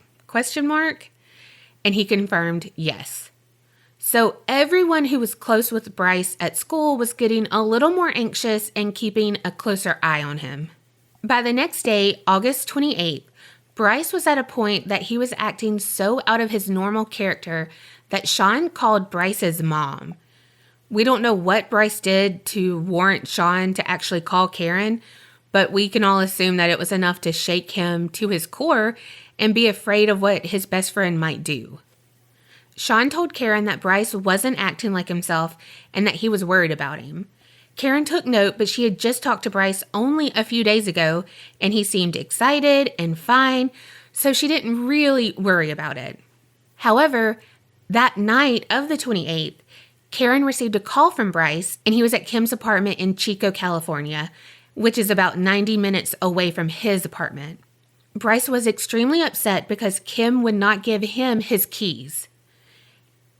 And he confirmed yes. So everyone who was close with Bryce at school was getting a little more anxious and keeping a closer eye on him. By the next day, August 28th, Bryce was at a point that he was acting so out of his normal character that Sean called Bryce's mom. We don't know what Bryce did to warrant Sean to actually call Karen, but we can all assume that it was enough to shake him to his core and be afraid of what his best friend might do. Sean told Karen that Bryce wasn't acting like himself and that he was worried about him. Karen took note, but she had just talked to Bryce only a few days ago, and he seemed excited and fine, so she didn't really worry about it. However, that night of the 28th, Karen received a call from Bryce, and he was at Kim's apartment in Chico, California, which is about 90 minutes away from his apartment. Bryce was extremely upset because Kim would not give him his keys.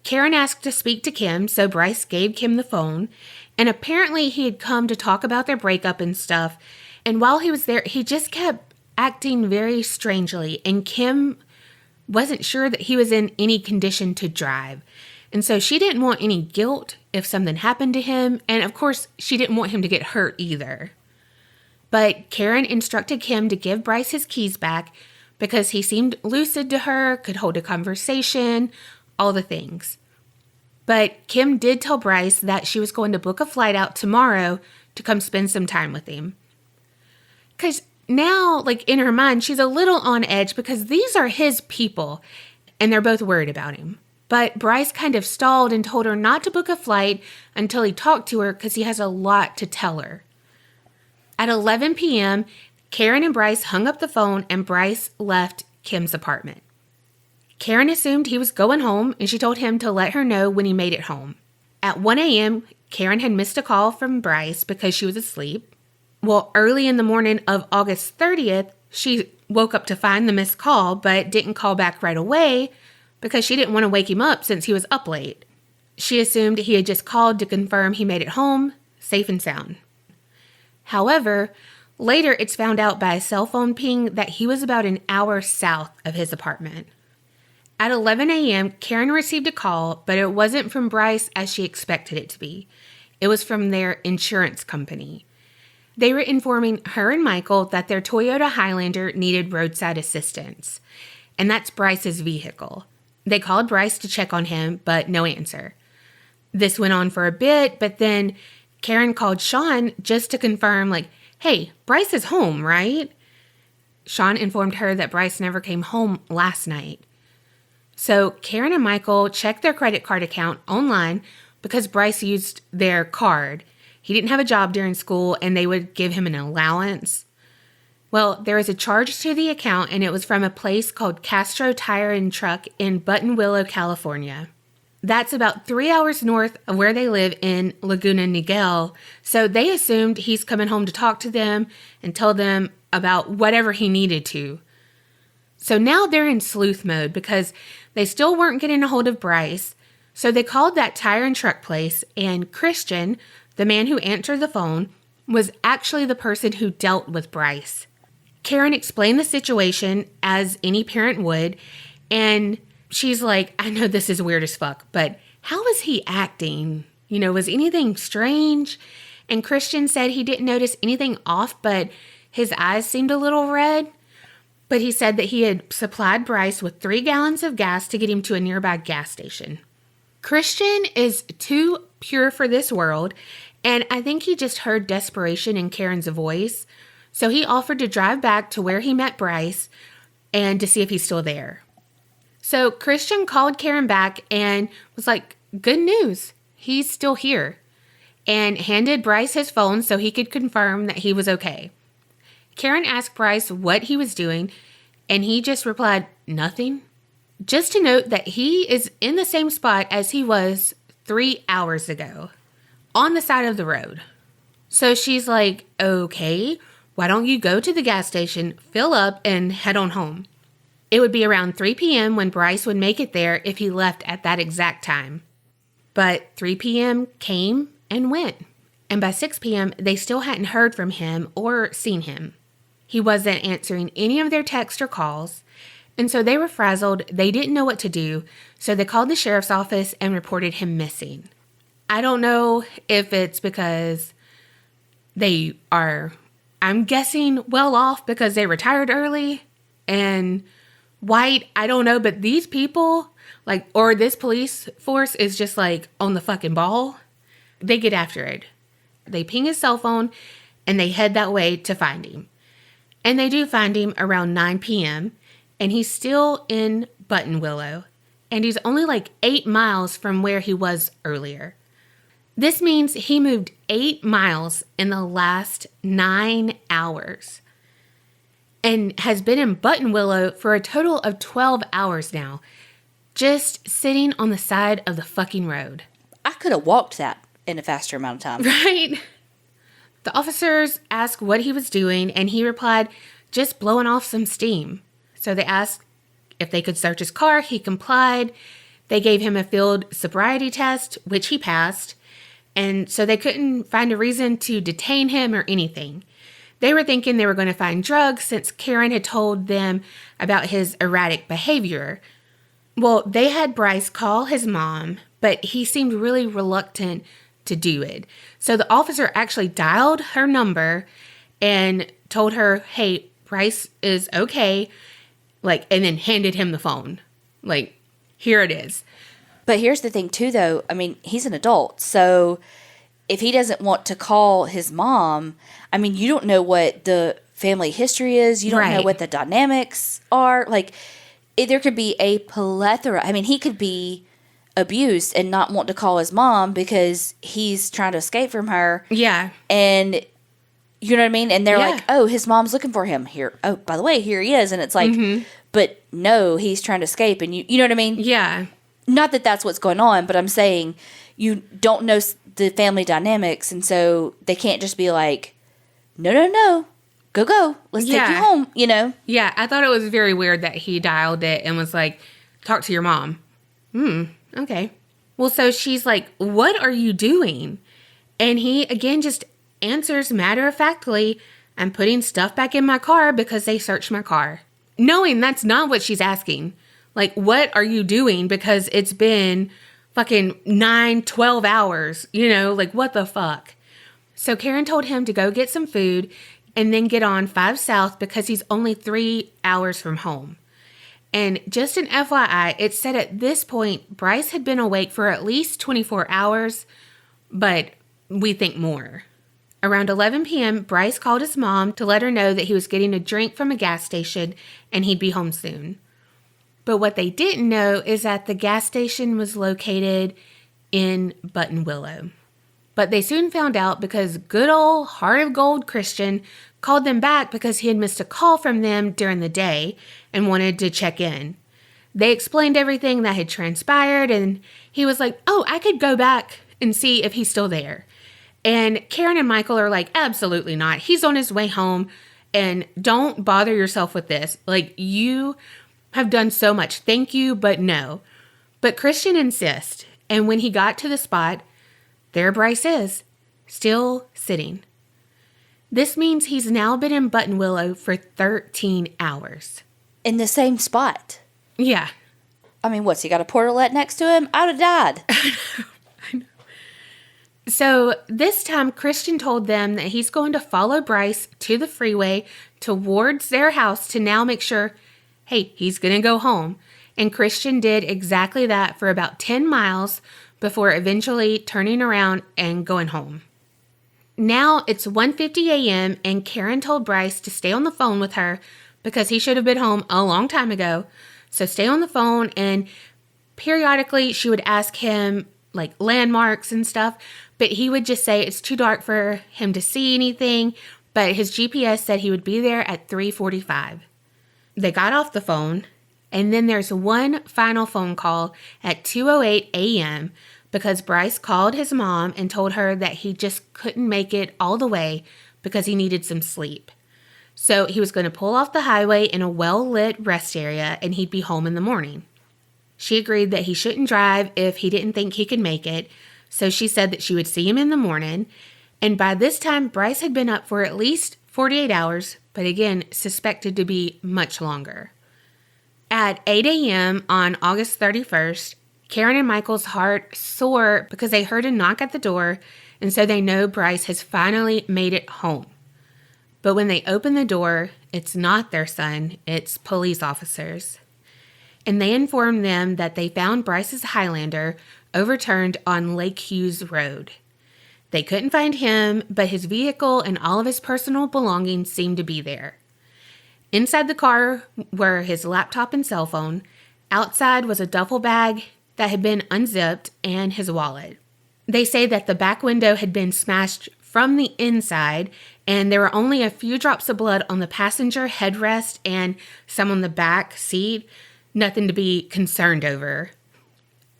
Karen asked to speak to Kim, so Bryce gave Kim the phone, and apparently he had come to talk about their breakup and stuff, and while he was there, he just kept acting very strangely, and Kim wasn't sure that he was in any condition to drive. And so she didn't want any guilt if something happened to him, and of course, she didn't want him to get hurt either. But Karen instructed Kim to give Bryce his keys back because he seemed lucid to her, could hold a conversation, all the things. But Kim did tell Bryce that she was going to book a flight out tomorrow to come spend some time with him. Because now, like in her mind, she's a little on edge because these are his people and they're both worried about him. But Bryce kind of stalled and told her not to book a flight until he talked to her because he has a lot to tell her. At 11 p.m., Karen and Bryce hung up the phone and Bryce left Kim's apartment. Karen assumed he was going home and she told him to let her know when he made it home. At 1 a.m., Karen had missed a call from Bryce because she was asleep. Well, early in the morning of August 30th, she woke up to find the missed call but didn't call back right away because she didn't want to wake him up since he was up late. She assumed he had just called to confirm he made it home, safe and sound. However, later it's found out by a cell phone ping that he was about an hour south of his apartment. At 11 a.m., Karen received a call, but it wasn't from Bryce as she expected it to be. It was from their insurance company. They were informing her and Michael that their Toyota Highlander needed roadside assistance, and that's Bryce's vehicle. They called Bryce to check on him, but no answer. This went on for a bit, but then Karen called Sean just to confirm, hey, Bryce is home, right? Sean informed her that Bryce never came home last night. So Karen and Michael checked their credit card account online because Bryce used their card. He didn't have a job during school and they would give him an allowance. Well, there was a charge to the account and it was from a place called Castro Tire and Truck in Buttonwillow, California. That's about 3 hours north of where they live in Laguna Niguel, so they assumed he's coming home to talk to them and tell them about whatever he needed to. So now they're in sleuth mode because they still weren't getting a hold of Bryce, so they called that tire and truck place, and Christian, the man who answered the phone, was actually the person who dealt with Bryce. Karen explained the situation as any parent would, and she's like, I know this is weird as fuck, but how was he acting? Was anything strange? And Christian said he didn't notice anything off, but his eyes seemed a little red. But he said that he had supplied Bryce with 3 gallons of gas to get him to a nearby gas station. Christian is too pure for this world, and I think he just heard desperation in Karen's voice. So he offered to drive back to where he met Bryce and to see if he's still there. So Christian called Karen back and was like, good news, he's still here, and handed Bryce his phone so he could confirm that he was okay. Karen asked Bryce what he was doing, and he just replied, nothing. Just to note that he is in the same spot as he was 3 hours ago, on the side of the road. So she's like, okay, why don't you go to the gas station, fill up, and head on home? It would be around 3 p.m. when Bryce would make it there if he left at that exact time. But 3 p.m. came and went, and by 6 p.m. they still hadn't heard from him or seen him. He wasn't answering any of their texts or calls, and so they were frazzled. They didn't know what to do, so they called the sheriff's office and reported him missing. I don't know if it's because they are, I'm guessing, well off because they retired early and white. I don't know, but these people, or this police force is just on the fucking ball. They get after it. They ping his cell phone and they head that way to find him. And they do find him around 9 p.m., and he's still in Buttonwillow, and he's only like 8 miles from where he was earlier. This means he moved 8 miles in the last 9 hours and has been in Buttonwillow for a total of 12 hours now, just sitting on the side of the fucking road. I could have walked that in a faster amount of time. Right? The officers asked what he was doing, and he replied, just blowing off some steam. So they asked if they could search his car. He complied. They gave him a field sobriety test, which he passed. And so they couldn't find a reason to detain him or anything. They were thinking they were going to find drugs since Karen had told them about his erratic behavior. Well, they had Bryce call his mom, but he seemed really reluctant to do it. So the officer actually dialed her number and told her, hey, Bryce is okay, and then handed him the phone. Here it is. But here's the thing too, though. I mean, he's an adult, so if he doesn't want to call his mom, I mean, you don't know what the family history is. You don't know what the dynamics are. There could be a plethora. I mean, he could be abused and not want to call his mom because he's trying to escape from her. Yeah. And you know what I mean? And they're like, oh, his mom's looking for him here. Oh, by the way, here he is. And it's like, but no, he's trying to escape. And you know what I mean? Yeah. Not that that's what's going on, but I'm saying you don't know the family dynamics. And so they can't just be like, no, go. Let's take you home, you know? Yeah, I thought it was very weird that he dialed it and was like, talk to your mom. Okay. Well, so she's like, what are you doing? And he, again, just answers matter-of-factly, I'm putting stuff back in my car because they searched my car. Knowing that's not what she's asking. What are you doing? Because it's been fucking 9, 12 hours, what the fuck? So Karen told him to go get some food and then get on 5 South because he's only 3 hours from home. And just an FYI, it said at this point, Bryce had been awake for at least 24 hours, but we think more. Around 11 p.m., Bryce called his mom to let her know that he was getting a drink from a gas station and he'd be home soon. But what they didn't know is that the gas station was located in Buttonwillow. But they soon found out because good old Heart of Gold Christian called them back because he had missed a call from them during the day and wanted to check in. They explained everything that had transpired, and he was like, oh, I could go back and see if he's still there. And Karen and Michael are like, absolutely not. He's on his way home, and don't bother yourself with this. You have done so much. Thank you, but no. But Christian insists, and when he got to the spot, there Bryce is, still sitting. This means he's now been in Buttonwillow for 13 hours. In the same spot. Yeah. I mean, what's he got a portalette next to him? I'd have died. I know. So this time, Christian told them that he's going to follow Bryce to the freeway towards their house to now make sure, hey, he's going to go home. And Christian did exactly that for about 10 miles before eventually turning around and going home. Now it's 1:50 a.m. and Karen told Bryce to stay on the phone with her because he should have been home a long time ago. So stay on the phone, and periodically she would ask him landmarks and stuff, but he would just say it's too dark for him to see anything, but his GPS said he would be there at 3:45. They got off the phone, and then there's one final phone call at 2:08 a.m. because Bryce called his mom and told her that he just couldn't make it all the way because he needed some sleep. So he was going to pull off the highway in a well-lit rest area and he'd be home in the morning. She agreed that he shouldn't drive if he didn't think he could make it, so she said that she would see him in the morning. And by this time, Bryce had been up for at least 48 hours, but again, suspected to be much longer. At 8 a.m. on August 31st, Karen and Michael's heart soar because they heard a knock at the door, and so they know Bryce has finally made it home. But when they open the door, it's not their son, it's police officers. And they inform them that they found Bryce's Highlander overturned on Lake Hughes Road. They couldn't find him, but his vehicle and all of his personal belongings seemed to be there. Inside the car were his laptop and cell phone. Outside was a duffel bag that had been unzipped and his wallet. They say that the back window had been smashed from the inside, and there were only a few drops of blood on the passenger headrest and some on the back seat. Nothing to be concerned over.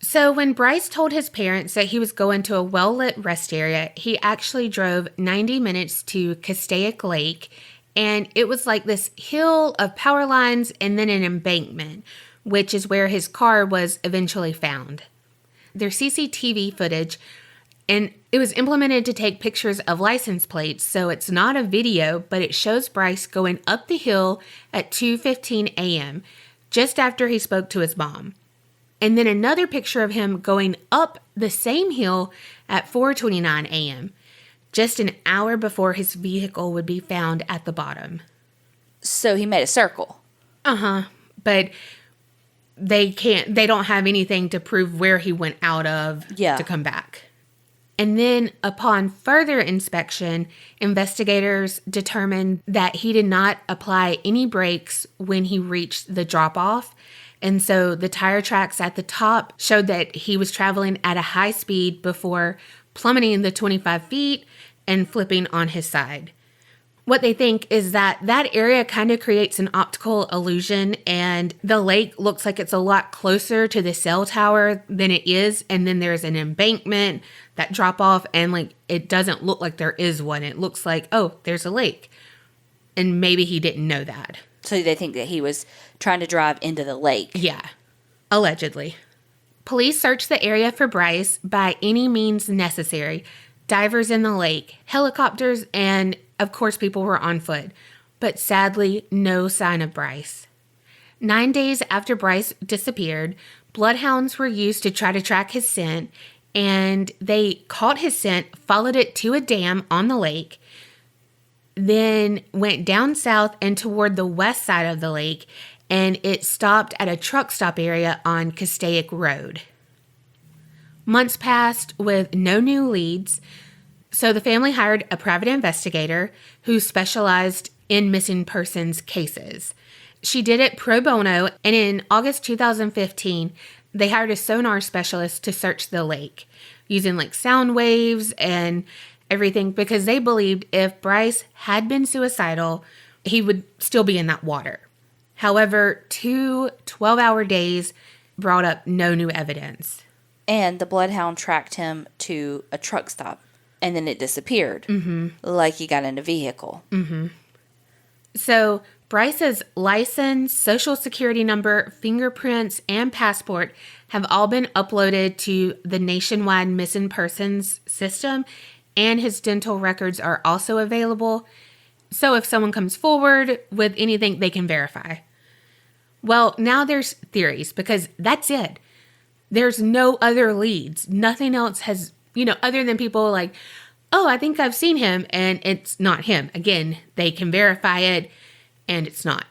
So when Bryce told his parents that he was going to a well-lit rest area, he actually drove 90 minutes to Castaic Lake, and it was like this hill of power lines and then an embankment, which is where his car was eventually found. There's CCTV footage, and it was implemented to take pictures of license plates, so it's not a video, but it shows Bryce going up the hill at 2:15 a.m., just after he spoke to his mom. And then another picture of him going up the same hill at 4:29 a.m., just an hour before his vehicle would be found at the bottom. So he made a circle. But they don't have anything to prove where he went out of to come back. And then upon further inspection, investigators determined that he did not apply any brakes when he reached the drop-off. And so the tire tracks at the top showed that he was traveling at a high speed before plummeting the 25 feet and flipping on his side. What they think is that that area kind of creates an optical illusion, and the lake looks like it's a lot closer to the cell tower than it is. And then there's an embankment, that drop off, and like it doesn't look like there is one. It looks like, oh, there's a lake. And maybe he didn't know that. So they think that he was trying to drive into the lake. Yeah, allegedly. Police searched the area for Bryce by any means necessary. Divers in the lake, helicopters, and of course people were on foot. But sadly, no sign of Bryce. 9 days after Bryce disappeared, bloodhounds were used to try to track his scent, and they caught his scent, followed it to a dam on the lake, then went down south and toward the west side of the lake, and it stopped at a truck stop area on Castaic Road. Months passed with no new leads, so the family hired a private investigator who specialized in missing persons cases. She did it pro bono, and in August 2015, they hired a sonar specialist to search the lake using like sound waves and everything, because they believed if Bryce had been suicidal, he would still be in that water. However, 2 12-hour days brought up no new evidence. And the bloodhound tracked him to a truck stop, and then it disappeared, like he got in a vehicle. So Bryce's license, social security number, fingerprints, and passport have all been uploaded to the nationwide missing persons system, and his dental records are also available. So if someone comes forward with anything, they can verify. Well, now there's theories, because that's it. There's no other leads. Nothing else has, other than people like, oh, I think I've seen him, and it's not him. Again, they can verify it, and it's not.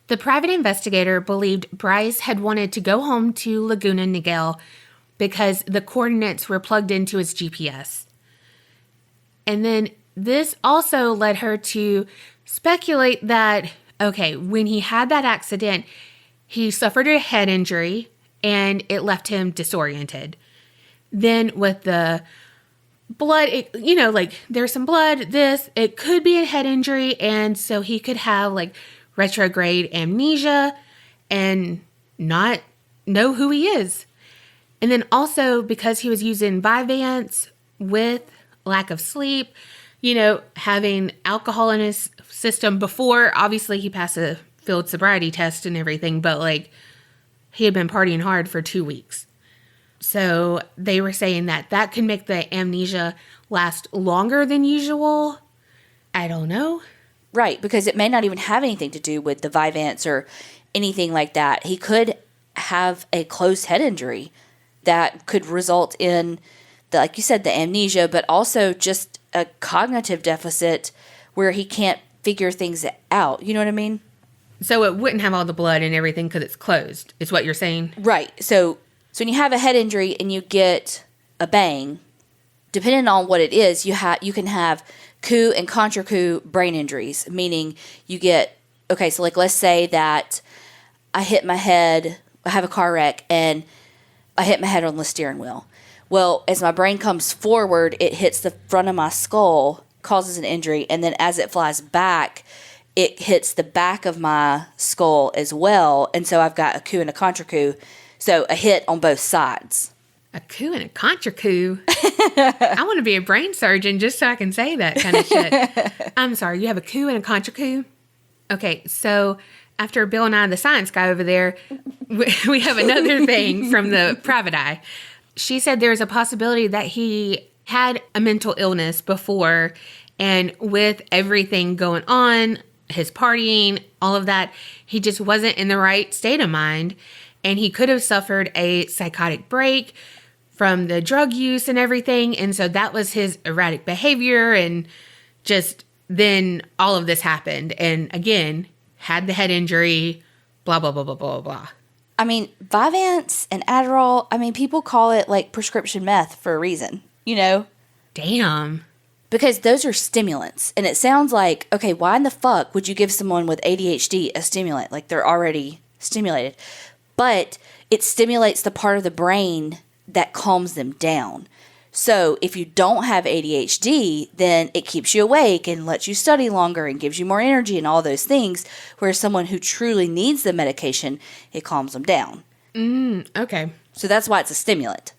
The private investigator believed Bryce had wanted to go home to Laguna Niguel because the coordinates were plugged into his GPS. And then this also led her to speculate that, okay, when he had that accident, he suffered a head injury and it left him disoriented. Then with the blood, there's some blood, it could be a head injury. And so he could have like retrograde amnesia and not know who he is. And then also because he was using Vyvanse with lack of sleep, having alcohol in his system before, obviously he passed a field sobriety test and everything, but like he had been partying hard for 2 weeks. So they were saying that could make the amnesia last longer than usual. I don't know. Right, because it may not even have anything to do with the Vyvanse or anything like that. He could have a closed head injury that could result in, like you said, the amnesia, but also just a cognitive deficit where he can't figure things out. You know what I mean? So it wouldn't have all the blood and everything because it's closed, is what you're saying? Right. So when you have a head injury and you get a bang, depending on what it is, you can have coup and contra coup brain injuries, meaning you get, okay, so like let's say that I hit my head, I have a car wreck, and I hit my head on the steering wheel. Well, as my brain comes forward, it hits the front of my skull, causes an injury, and then as it flies back, it hits the back of my skull as well, and so I've got a coup and a contra coup, so a hit on both sides. A coup and a contra coup? I want to be a brain surgeon just so I can say that kind of shit. I'm sorry, you have a coup and a contra coup? Okay, so after Bill and I, the science guy over there, we have another thing from the private eye. She said there's a possibility that he had a mental illness before, and with everything going on, his partying, all of that, he just wasn't in the right state of mind, and he could have suffered a psychotic break from the drug use and everything, and so that was his erratic behavior, and just then all of this happened, and again, had the head injury, blah, blah, blah, blah, blah, blah. I mean, Vyvanse and Adderall, I mean, people call it like prescription meth for a reason, you know? Damn. Because those are stimulants. And it sounds like, okay, why in the fuck would you give someone with ADHD a stimulant? Like they're already stimulated. But it stimulates the part of the brain that calms them down. So if you don't have ADHD, then it keeps you awake and lets you study longer and gives you more energy and all those things. Whereas someone who truly needs the medication, it calms them down. Okay. So that's why it's a stimulant.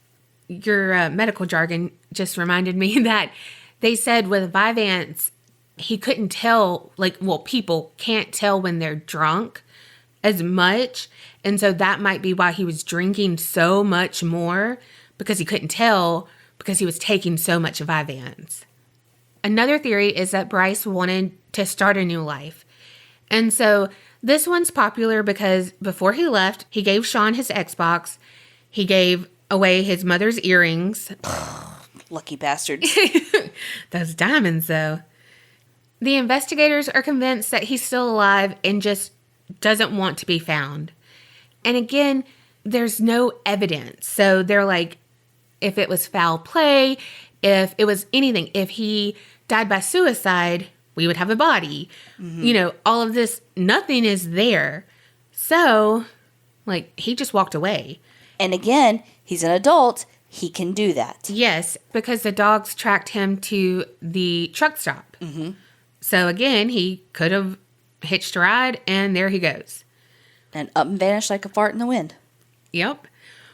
Your medical jargon just reminded me that they said with Vyvanse, he couldn't tell, people can't tell when they're drunk as much. And so that might be why he was drinking so much more, because he couldn't tell because he was taking so much Vyvanse. Another theory is that Bryce wanted to start a new life. And so this one's popular because before he left, he gave Sean his Xbox. He gave away his mother's earrings. Lucky bastards. Those diamonds, though. The investigators are convinced that he's still alive and just doesn't want to be found. And again, there's no evidence. So they're like, if it was foul play, if it was anything, if he died by suicide, we would have a body. Mm-hmm. You know, all of this, nothing is there. So, he just walked away. And again, he's an adult. He can do that. Yes, because the dogs tracked him to the truck stop. Mm-hmm. So again, he could have hitched a ride, and there he goes. And up and vanished like a fart in the wind. Yep.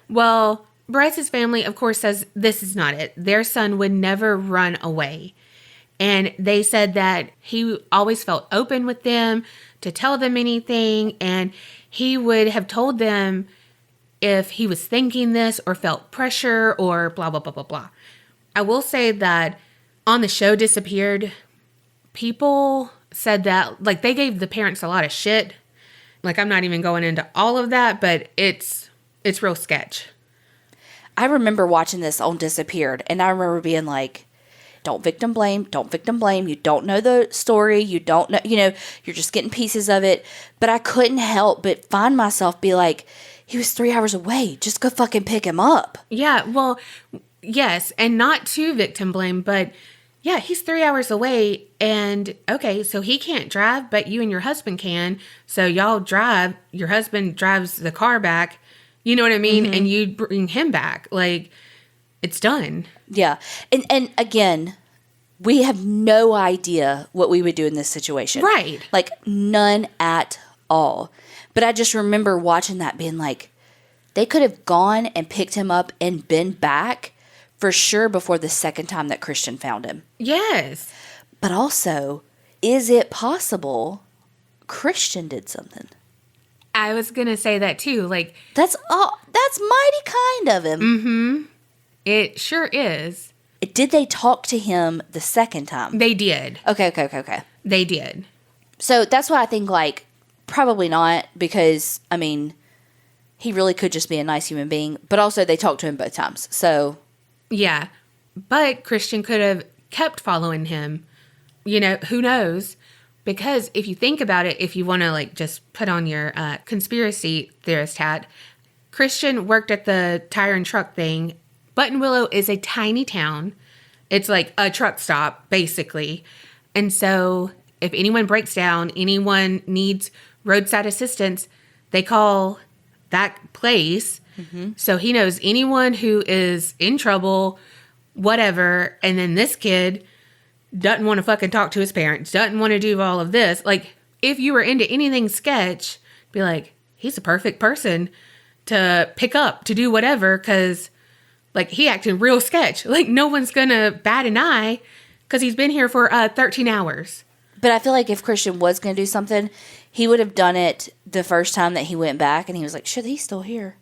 Well, Bryce's family, of course, says this is not it. Their son would never run away. And they said that he always felt open with them to tell them anything. And he would have told them if he was thinking this or felt pressure or blah, blah, blah, blah, blah. I will say that on the show Disappeared, people said that, they gave the parents a lot of shit. I'm not even going into all of that, but it's real sketch. I remember watching this on Disappeared, and I remember being like, don't victim blame. You don't know the story. You don't know, you're just getting pieces of it. But I couldn't help but find myself be like, he was 3 hours away. Just go fucking pick him up. Yeah, well, yes, and not to victim blame, but yeah, he's 3 hours away, and okay, so he can't drive, but you and your husband can. So y'all drive, your husband drives the car back, you know what I mean? Mm-hmm. And you bring him back. It's done. Yeah. And again, we have no idea what we would do in this situation. Right. None at all. But I just remember watching that being like, they could have gone and picked him up and been back for sure before the second time that Christian found him. Yes. But also, is it possible Christian did something? I was going to say that too. That's mighty kind of him. Mm-hmm. It sure is. Did they talk to him the second time? They did. Okay. They did. So that's why I think, probably not, because, he really could just be a nice human being. But also, they talked to him both times, so. Yeah. But Christian could have kept following him. Who knows? Because if you think about it, if you want to, just put on your conspiracy theorist hat, Christian worked at the tire and truck thing. Buttonwillow is a tiny town. It's like a truck stop, basically. And so if anyone breaks down, anyone needs roadside assistance, they call that place. So he knows anyone who is in trouble, whatever. And then this kid doesn't want to fucking talk to his parents, doesn't want to do all of this. Like, if you were into anything sketch, be like, he's the perfect person to pick up, to do whatever, because, like, he acted real sketch. Like, no one's gonna bat an eye because he's been here for 13 hours. But I feel like if Christian was going to do something, he would have done it the first time that he went back, and he was like, shit, he's still here.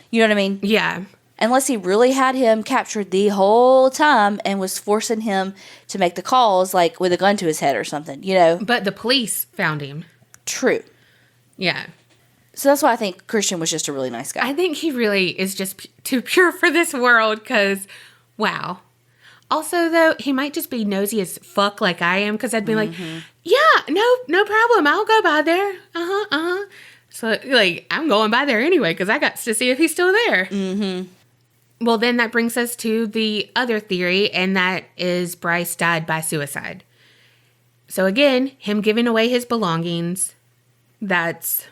You know what I mean? Yeah. Unless he really had him captured the whole time and was forcing him to make the calls, like with a gun to his head or something, you know? But the police found him. True. Yeah. So that's why I think Christian was just a really nice guy. I think he really is just too pure for this world because, wow. Also, though, he might just be nosy as fuck like I am because I'd be like, yeah, no problem. I'll go by there. So, like, I'm going by there anyway because I got to see if he's still there. Well, then that brings us to the other theory, and that is Bryce died by suicide. So, again, him giving away his belongings, that's,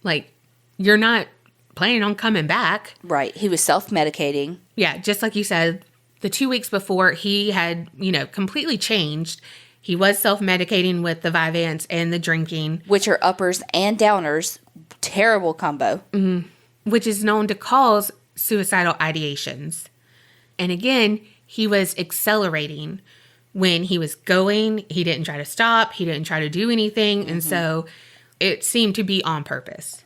like, you're not planning on coming back. Right. He was self-medicating. Yeah, just like you said, the 2 weeks before, he had, completely changed. He was self-medicating with the Vyvanse and the drinking. Which are uppers and downers. Terrible combo. Which is known to cause suicidal ideations. And again, he was accelerating. When he was going, he didn't try to stop. He didn't try to do anything. And so it seemed to be on purpose.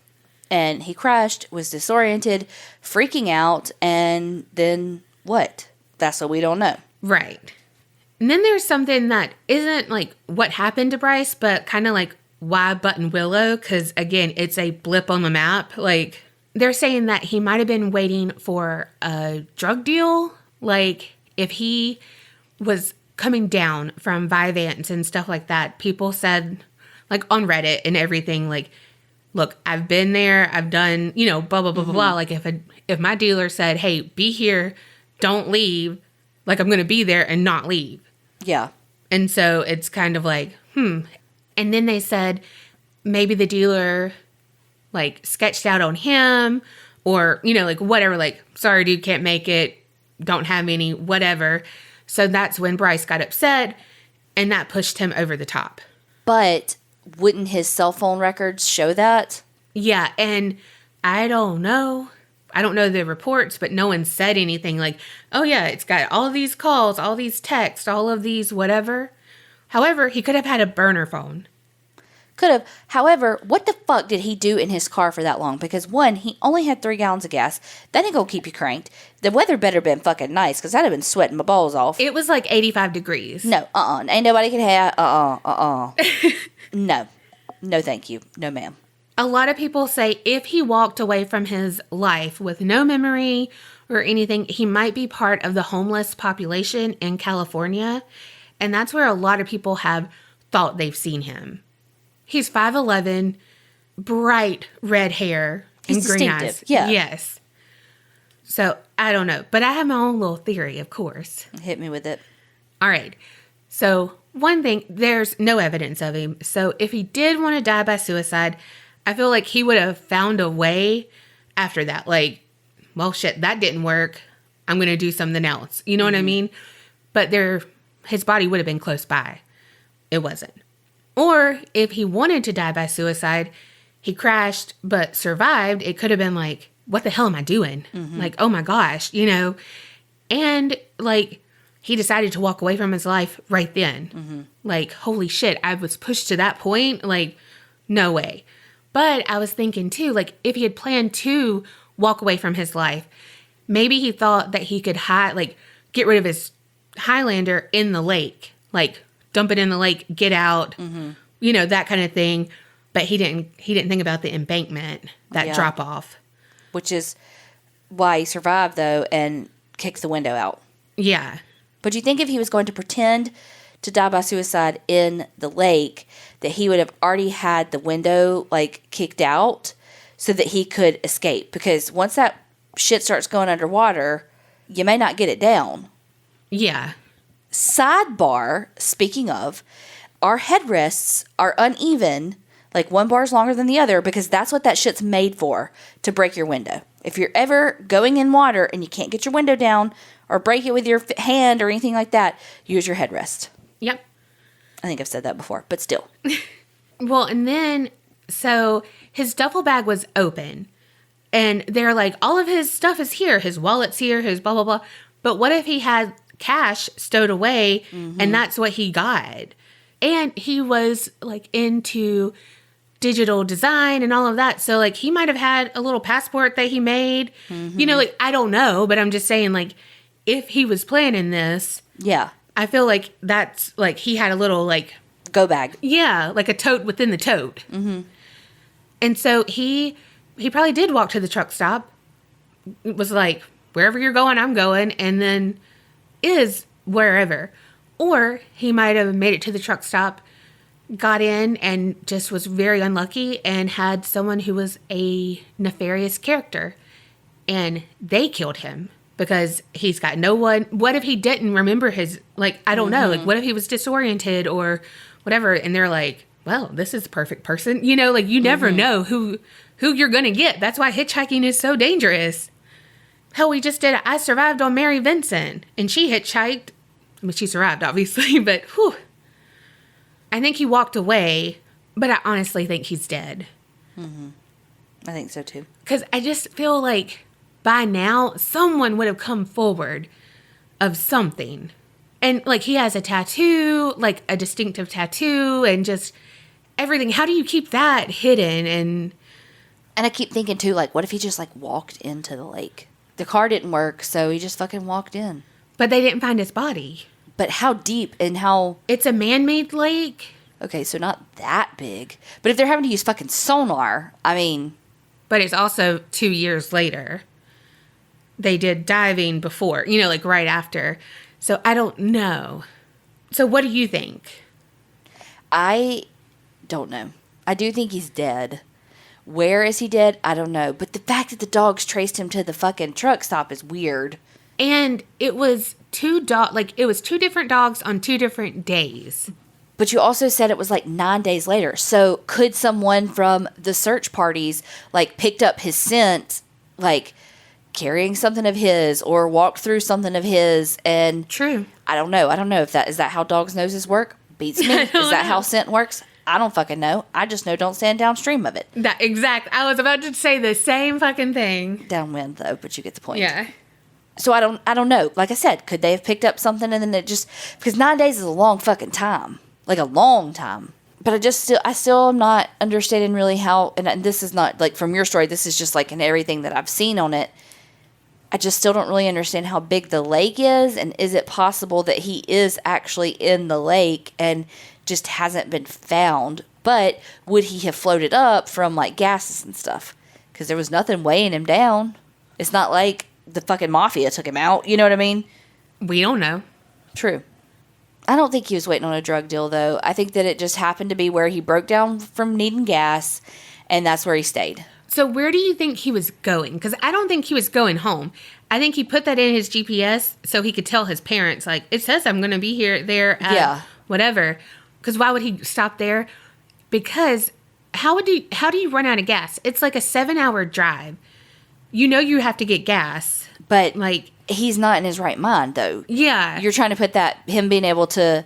And he crashed, was disoriented, freaking out, and then what? That's what we don't know. Right. And then there's something that isn't like what happened to Bryce, but kind of like why Buttonwillow, because again, it's a blip on the map. Like, they're saying that he might have been waiting for a drug deal. Like, if he was coming down from Vyvanse and stuff like that, people said, like, on Reddit and everything, like, look, I've been there, I've done, blah, blah, blah, blah, blah. Like, if my dealer said, hey, be here, don't leave, like, I'm going to be there and not leave. Yeah. And so it's kind of like, And then they said maybe the dealer, like, sketched out on him or, like, whatever, like, sorry, dude, can't make it, don't have any, whatever. So that's when Bryce got upset, and that pushed him over the top. But wouldn't his cell phone records show that? Yeah, and I don't know. I don't know the reports, but no one said anything like, oh, yeah, it's got all these calls, all these texts, all of these whatever. However, he could have had a burner phone. Could have. However, what the fuck did he do in his car for that long? Because one, he only had 3 gallons of gas. That ain't gonna keep you cranked. The weather better been fucking nice, because I'd have been sweating my balls off. It was like 85 degrees. No, Ain't nobody could have, No. No, thank you. No, ma'am. A lot of people say if he walked away from his life with no memory or anything, he might be part of the homeless population in California. And that's where a lot of people have thought they've seen him. He's 5'11", bright red hair and green eyes. Yeah. Yes. So, I don't know. But I have my own little theory, of course. Hit me with it. All right. So, one thing, there's no evidence of him. So, if he did want to die by suicide, I feel like he would have found a way after that. Like, well, shit, that didn't work. I'm going to do something else. You know what I mean? But his body would have been close by. It wasn't. Or if he wanted to die by suicide, he crashed but survived. It could have been like, what the hell am I doing? Like, oh my gosh, And like, he decided to walk away from his life right then. Like, holy shit, I was pushed to that point. Like, no way. But I was thinking too, like, if he had planned to walk away from his life, maybe he thought that he could get rid of his Highlander in the lake. Like, dump it in the lake, get out, that kind of thing. But he didn't think about the embankment, that drop off. Which is why he survived, though, and kicked the window out. Yeah. But you think if he was going to pretend to die by suicide in the lake, that he would have already had the window, like, kicked out so that he could escape? Because once that shit starts going underwater, you may not get it down. Yeah. Sidebar, speaking of, our headrests are uneven. Like one bar is longer than the other because that's what that shit's made for, to break your window. If you're ever going in water and you can't get your window down or break it with your hand or anything like that, use your headrest. Yep. I think I've said that before, but still. Well, and then, so his duffel bag was open. And they're like, all of his stuff is here. His wallet's here, his blah, blah, blah. But what if he had cash stowed away and that's what he got? And he was like into digital design and all of that. So like he might have had a little passport that he made. You know, like I don't know, but I'm just saying like if he was planning this. Yeah. I feel like that's like he had a little like. Go bag. Yeah, like a tote within the tote. And so he probably did walk to the truck stop. It was like, wherever you're going, I'm going. And then is wherever. Or he might have made it to the truck stop, got in, and just was very unlucky and had someone who was a nefarious character. And they killed him because he's got no one. What if he didn't remember his, like, I don't know. Like, what if he was disoriented or whatever? And they're like, well, this is the perfect person. You know, like, you never know who you're going to get. That's why hitchhiking is so dangerous. Hell, we just did I Survived on Mary Vincent, and she hitchhiked. I mean, she survived, obviously, but whew. I think he walked away, but I honestly think he's dead. I think so, too. Because I just feel like by now, someone would have come forward of something. And, like, he has a tattoo, like a distinctive tattoo, and just everything. How do you keep that hidden? And I keep thinking, too, like, what if he just, like, walked into the lake? The car didn't work, so he just fucking walked in. But they didn't find his body. But how deep and how... It's a man-made lake. Okay, so not that big. But if they're having to use fucking sonar, I mean... But it's also 2 years later. They did diving before, you know, like right after. So I don't know. So what do you think? I don't know. I do think he's dead. Where is he dead? I don't know. But the fact that the dogs traced him to the fucking truck stop is weird. And it was two different dogs on 2 different days. But you also said it was like 9 days later. So could someone from the search parties like picked up his scent, like carrying something of his or walked through something of his? And True. I don't know. I don't know if that is that how dogs' noses work? Beats me. Is that how scent works? I don't fucking know. I just know don't stand downstream of it. That exact. I was about to say the same fucking thing. Downwind though, but you get the point. Yeah. So I don't know. Like I said, could they have picked up something and then it just, because 9 days is a long fucking time. Like a long time. But I still am not understanding really how, and this is not like from your story, this is just like in everything that I've seen on it. I just still don't really understand how big the lake is, and is it possible that he is actually in the lake and just hasn't been found? But would he have floated up from like gases and stuff? Because there was nothing weighing him down. It's not like the fucking mafia took him out. You know what I mean? We don't know. True. I don't think he was waiting on a drug deal, though. I think that it just happened to be where he broke down from needing gas, and that's where he stayed. So where do you think he was going? Because I don't think he was going home. I think he put that in his GPS so he could tell his parents, like, it says I'm going to be here, there, whatever. Because why would he stop there? Because how do you run out of gas? It's like a 7-hour drive. You know you have to get gas. But like he's not in his right mind, though. Yeah. You're trying to put him being able to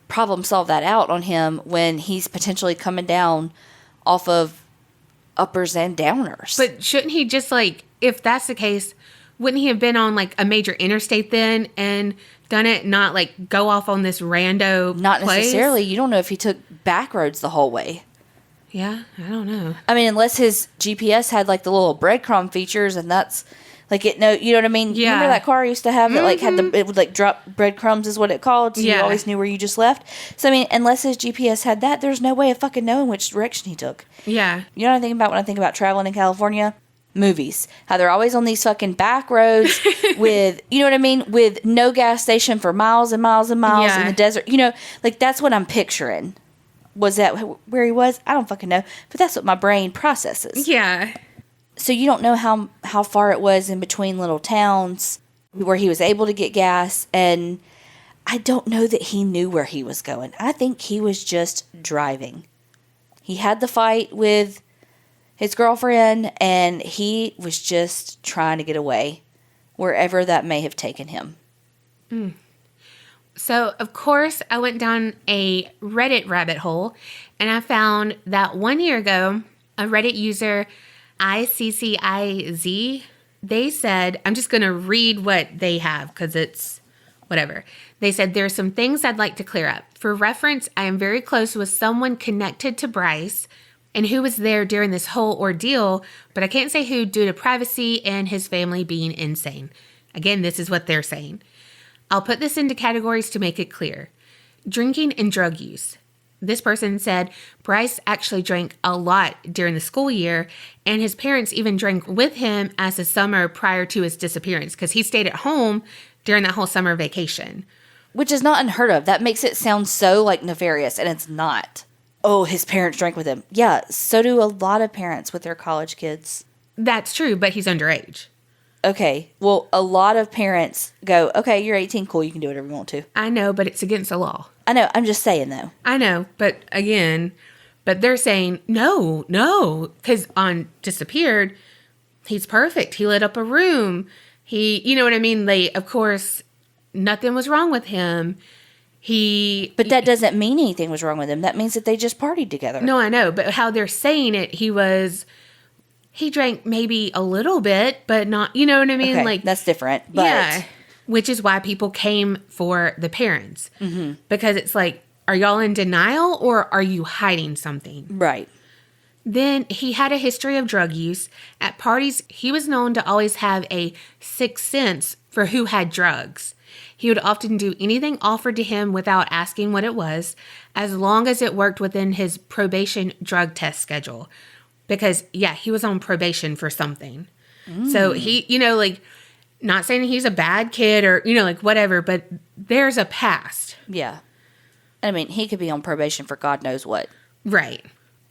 problem solve that out on him when he's potentially coming down off of uppers and downers. But shouldn't he just like, if that's the case, wouldn't he have been on like a major interstate then and done it, not like go off on this rando Not place? necessarily. You don't know if he took back roads the whole way. Yeah, I don't know. I mean, unless his GPS had like the little breadcrumb features, and that's like it. No, you know what I mean. Yeah. Remember that car used to have that like had it would like drop breadcrumbs is what it called. So you always knew where you just left. So I mean, unless his GPS had that, there's no way of fucking knowing which direction he took. Yeah. You know what I think about when I think about traveling in California? Movies. How they're always on these fucking back roads with, you know what I mean? With no gas station for miles and miles and miles in the desert. You know, like that's what I'm picturing. Was that where he was? I don't fucking know. But that's what my brain processes. Yeah. So you don't know how far it was in between little towns where he was able to get gas. And I don't know that he knew where he was going. I think he was just driving. He had the fight with his girlfriend, and he was just trying to get away, wherever that may have taken him. So, of course, I went down a Reddit rabbit hole, and I found that 1 year ago, a Reddit user, ICCIZ, they said, I'm just going to read what they have because it's whatever. They said, there's some things I'd like to clear up. For reference, I am very close with someone connected to Bryce and who was there during this whole ordeal, but I can't say who due to privacy and his family being insane. Again, this is what they're saying. I'll put this into categories to make it clear. Drinking and drug use. This person said Bryce actually drank a lot during the school year, and his parents even drank with him as a summer prior to his disappearance because he stayed at home during that whole summer vacation. Which is not unheard of. That makes it sound so nefarious, and it's not. Oh, his parents drank with him. Yeah, so do a lot of parents with their college kids. That's true, but he's underage. Okay, well, a lot of parents go, okay, you're 18, cool, you can do whatever you want to. I know, but it's against the law. I know, I'm just saying, though. I know, but again, they're saying, no, because on Disappeared, he's perfect. He lit up a room. You know what I mean? Of course, nothing was wrong with him. But that doesn't mean anything was wrong with him. That means that they just partied together. No, I know, but how they're saying it, he drank maybe a little bit, but not, you know what I mean? Okay, that's different. But yeah, which is why people came for the parents. Mm-hmm. Because it's like, are y'all in denial or are you hiding something? Right. Then he had a history of drug use. At parties, he was known to always have a sixth sense for who had drugs. He would often do anything offered to him without asking what it was, as long as it worked within his probation drug test schedule. Because, yeah, he was on probation for something. So he, not saying he's a bad kid or, whatever, but there's a past. Yeah. I mean, he could be on probation for God knows what. Right.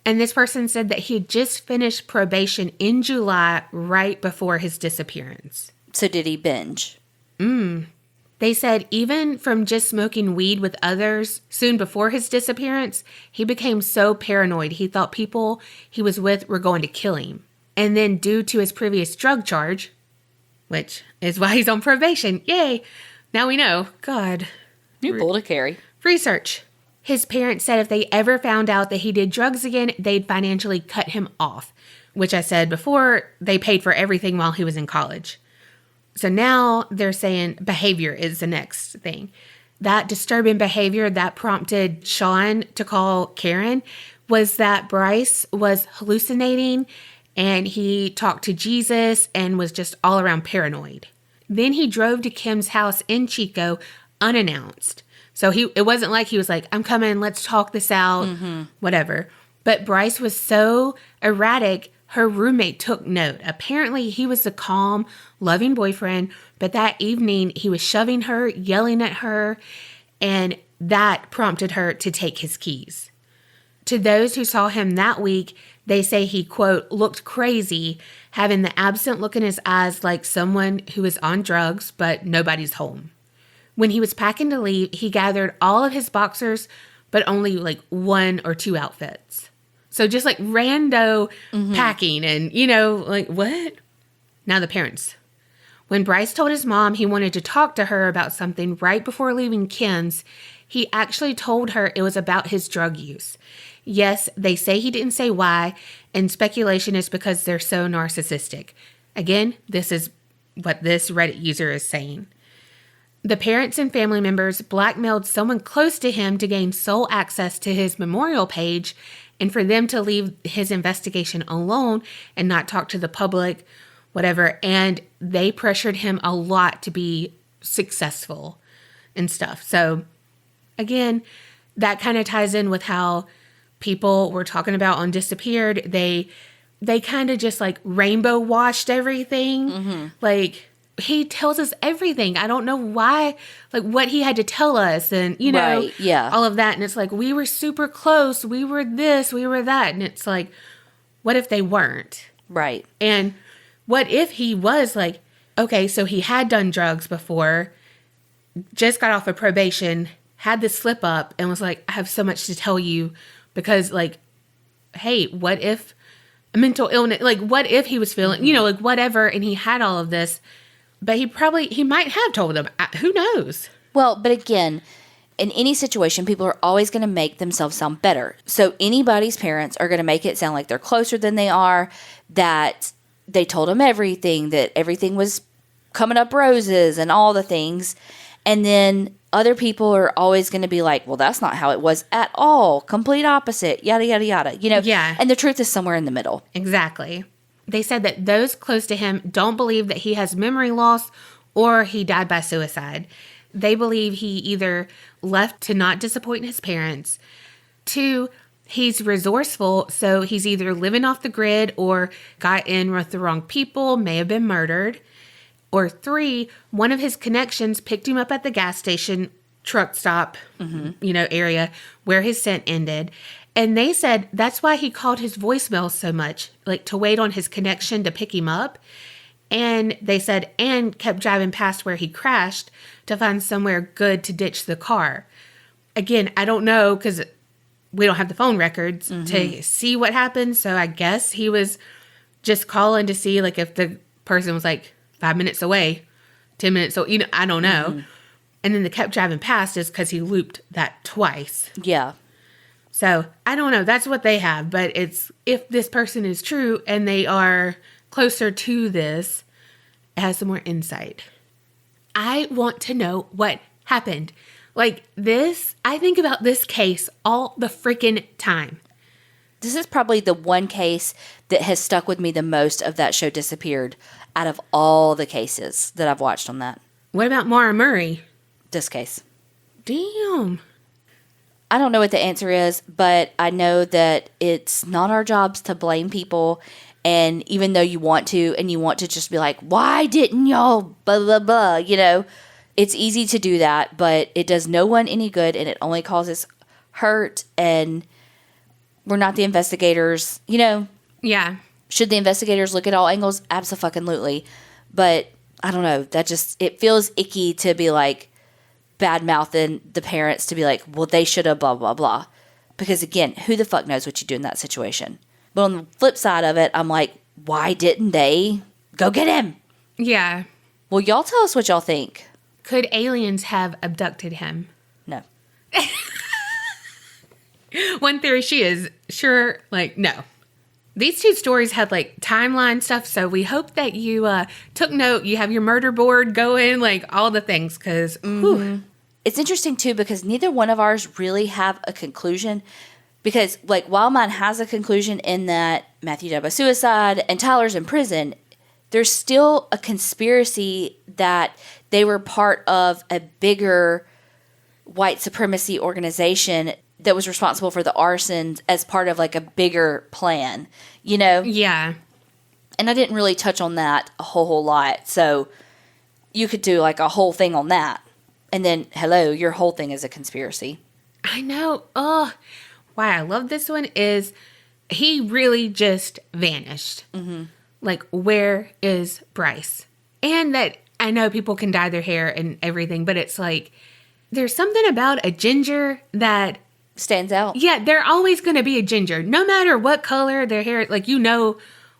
And this person said that he had just finished probation in July right before his disappearance. So did he binge? They said even from just smoking weed with others soon before his disappearance, he became so paranoid he thought people he was with were going to kill him. And then due to his previous drug charge, which is why he's on probation, yay, now we know. God. You pulled a Kerri. Research. His parents said if they ever found out that he did drugs again, they'd financially cut him off, which I said before, they paid for everything while he was in college. So now they're saying behavior is the next thing. That disturbing behavior that prompted Sean to call Karen was that Bryce was hallucinating and he talked to Jesus and was just all around paranoid. Then he drove to Kim's house in Chico unannounced. So it wasn't like he was like, I'm coming, let's talk this out, whatever. But Bryce was so erratic, her roommate took note. Apparently, he was a calm, loving boyfriend, but that evening he was shoving her, yelling at her, and that prompted her to take his keys. To those who saw him that week, they say he, quote, looked crazy, having the absent look in his eyes like someone who is on drugs, but nobody's home. When he was packing to leave, he gathered all of his boxers, but only like 1 or 2 outfits. So just like rando packing and, what? Now the parents. When Bryce told his mom he wanted to talk to her about something right before leaving Kim's, he actually told her it was about his drug use. Yes, they say he didn't say why, and speculation is because they're so narcissistic. Again, this is what this Reddit user is saying. The parents and family members blackmailed someone close to him to gain sole access to his memorial page and for them to leave his investigation alone and not talk to the public, whatever. And they pressured him a lot to be successful and stuff. So again, that kind of ties in with how people were talking about on Disappeared. They kind of just like rainbow washed everything. Like, he tells us everything. I don't know why, like what he had to tell us and, right, yeah, all of that. And it's like, we were super close. We were this, we were that. And it's like, what if they weren't? Right. And what if he was like, okay, so he had done drugs before just got off of probation, had this slip up, and was like, I have so much to tell you because, like, hey, what if a mental illness, like, what if he was feeling, you know, like, whatever, and he had all of this, but he might have told them. Who knows? Well, but again, in any situation, people are always going to make themselves sound better. So anybody's parents are going to make it sound like they're closer than they are, that they told them everything, that everything was coming up roses and all the things. And then other people are always going to be like, well, that's not how it was at all. Complete opposite, yada, yada, yada. You know? Yeah. And the truth is somewhere in the middle. Exactly. They said that those close to him don't believe that he has memory loss or he died by suicide. They believe he either left to not disappoint his parents. 2, he's resourceful, so he's either living off the grid or got in with the wrong people, may have been murdered. Or 3, one of his connections picked him up at the gas station, truck stop, area where his scent ended. And they said that's why he called his voicemail so much, like to wait on his connection to pick him up. And they said, and kept driving past where he crashed to find somewhere good to ditch the car. Again, I don't know because we don't have the phone records to see what happened. So I guess he was just calling to see like if the person was like 5 minutes away, 10 minutes. So, I don't know. And then they kept driving past is because he looped that twice. Yeah. So I don't know. That's what they have. But it's if this person is true and they are closer to this, it has some more insight. I want to know what happened. Like this, I think about this case all the freaking time. This is probably the one case that has stuck with me the most of that show Disappeared out of all the cases that I've watched on that. What about Maura Murray? This case. Damn. I don't know what the answer is, but I know that it's not our jobs to blame people. And even though you want to, and you want to just be like, why didn't y'all blah, blah, blah, it's easy to do that, but it does no one any good, and it only causes hurt, and we're not the investigators, Yeah. Should the investigators look at all angles? Abso-fucking-lutely. But I don't know. It feels icky to be like bad-mouthing the parents to be like, well, they should have blah, blah, blah. Because again, who the fuck knows what you do in that situation? But on the flip side of it, I'm like, why didn't they go get him? Yeah. Well, y'all tell us what y'all think. Could aliens have abducted him? No. One theory she is sure, like, no. These 2 stories had, like, timeline stuff, so we hope that you took note. You have your murder board going, like, all the things, because, It's interesting, too, because neither one of ours really have a conclusion. Because, like, while mine has a conclusion in that Matthew died by suicide and Tyler's in prison, there's still a conspiracy that they were part of a bigger white supremacy organization that was responsible for the arsons as part of, like, a bigger plan, Yeah. And I didn't really touch on that a whole lot. So you could do, like, a whole thing on that. And then, hello, your whole thing is a conspiracy. I know. Oh, why I love this one is he really just vanished. Like, where is Bryce? And that I know people can dye their hair and everything, but it's like there's something about a ginger that stands out. Yeah, they're always going to be a ginger. No matter what color their hair, like,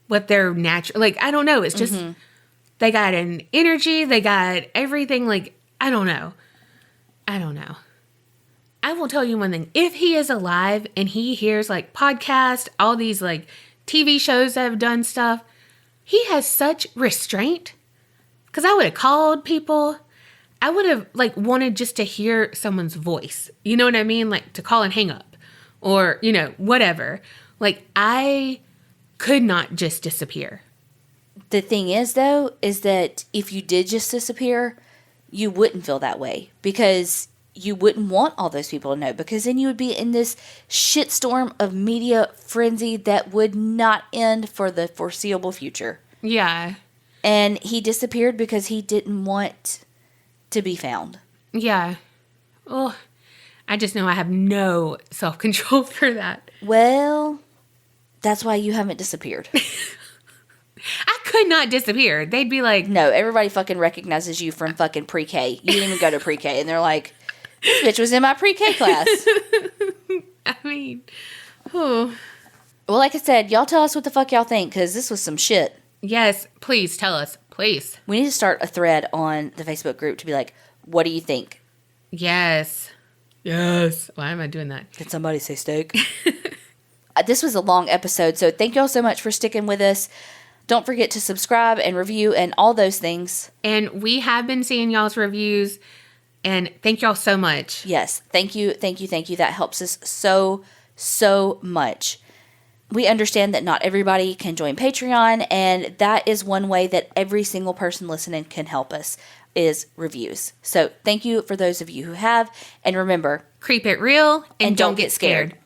what their natural, like, I don't know. It's just, they got an energy. They got everything. Like, I don't know. I will tell you one thing. If he is alive and he hears, like, podcasts, all these, like, TV shows that have done stuff, he has such restraint. Because I would have called people. I would have, like, wanted just to hear someone's voice. You know what I mean? Like, to call and hang up. Or, whatever. Like, I could not just disappear. The thing is, though, is that if you did just disappear, you wouldn't feel that way. Because you wouldn't want all those people to know. Because then you would be in this shitstorm of media frenzy that would not end for the foreseeable future. Yeah. And he disappeared because he didn't want to be found. Yeah. Oh, I just know I have no self-control for that. Well, that's why you haven't disappeared. I could not disappear. They'd be like, no, everybody fucking recognizes you from fucking pre-K. You didn't even go to pre-K. And they're like, this bitch was in my pre-K class. I mean, oh. Well, like I said, y'all tell us what the fuck y'all think, because this was some shit. Yes, please tell us. Please. We need to start a thread on the Facebook group to be like, what do you think? Yes. Yes. Why am I doing that? Can somebody say steak? This was a long episode, so thank y'all so much for sticking with us. Don't forget to subscribe and review and all those things. And we have been seeing y'all's reviews, and thank y'all so much. Yes. Thank you. Thank you. Thank you. That helps us so much. We understand that not everybody can join Patreon, and that is one way that every single person listening can help us, is reviews. So thank you for those of you who have, and remember, Creep it real and don't get scared.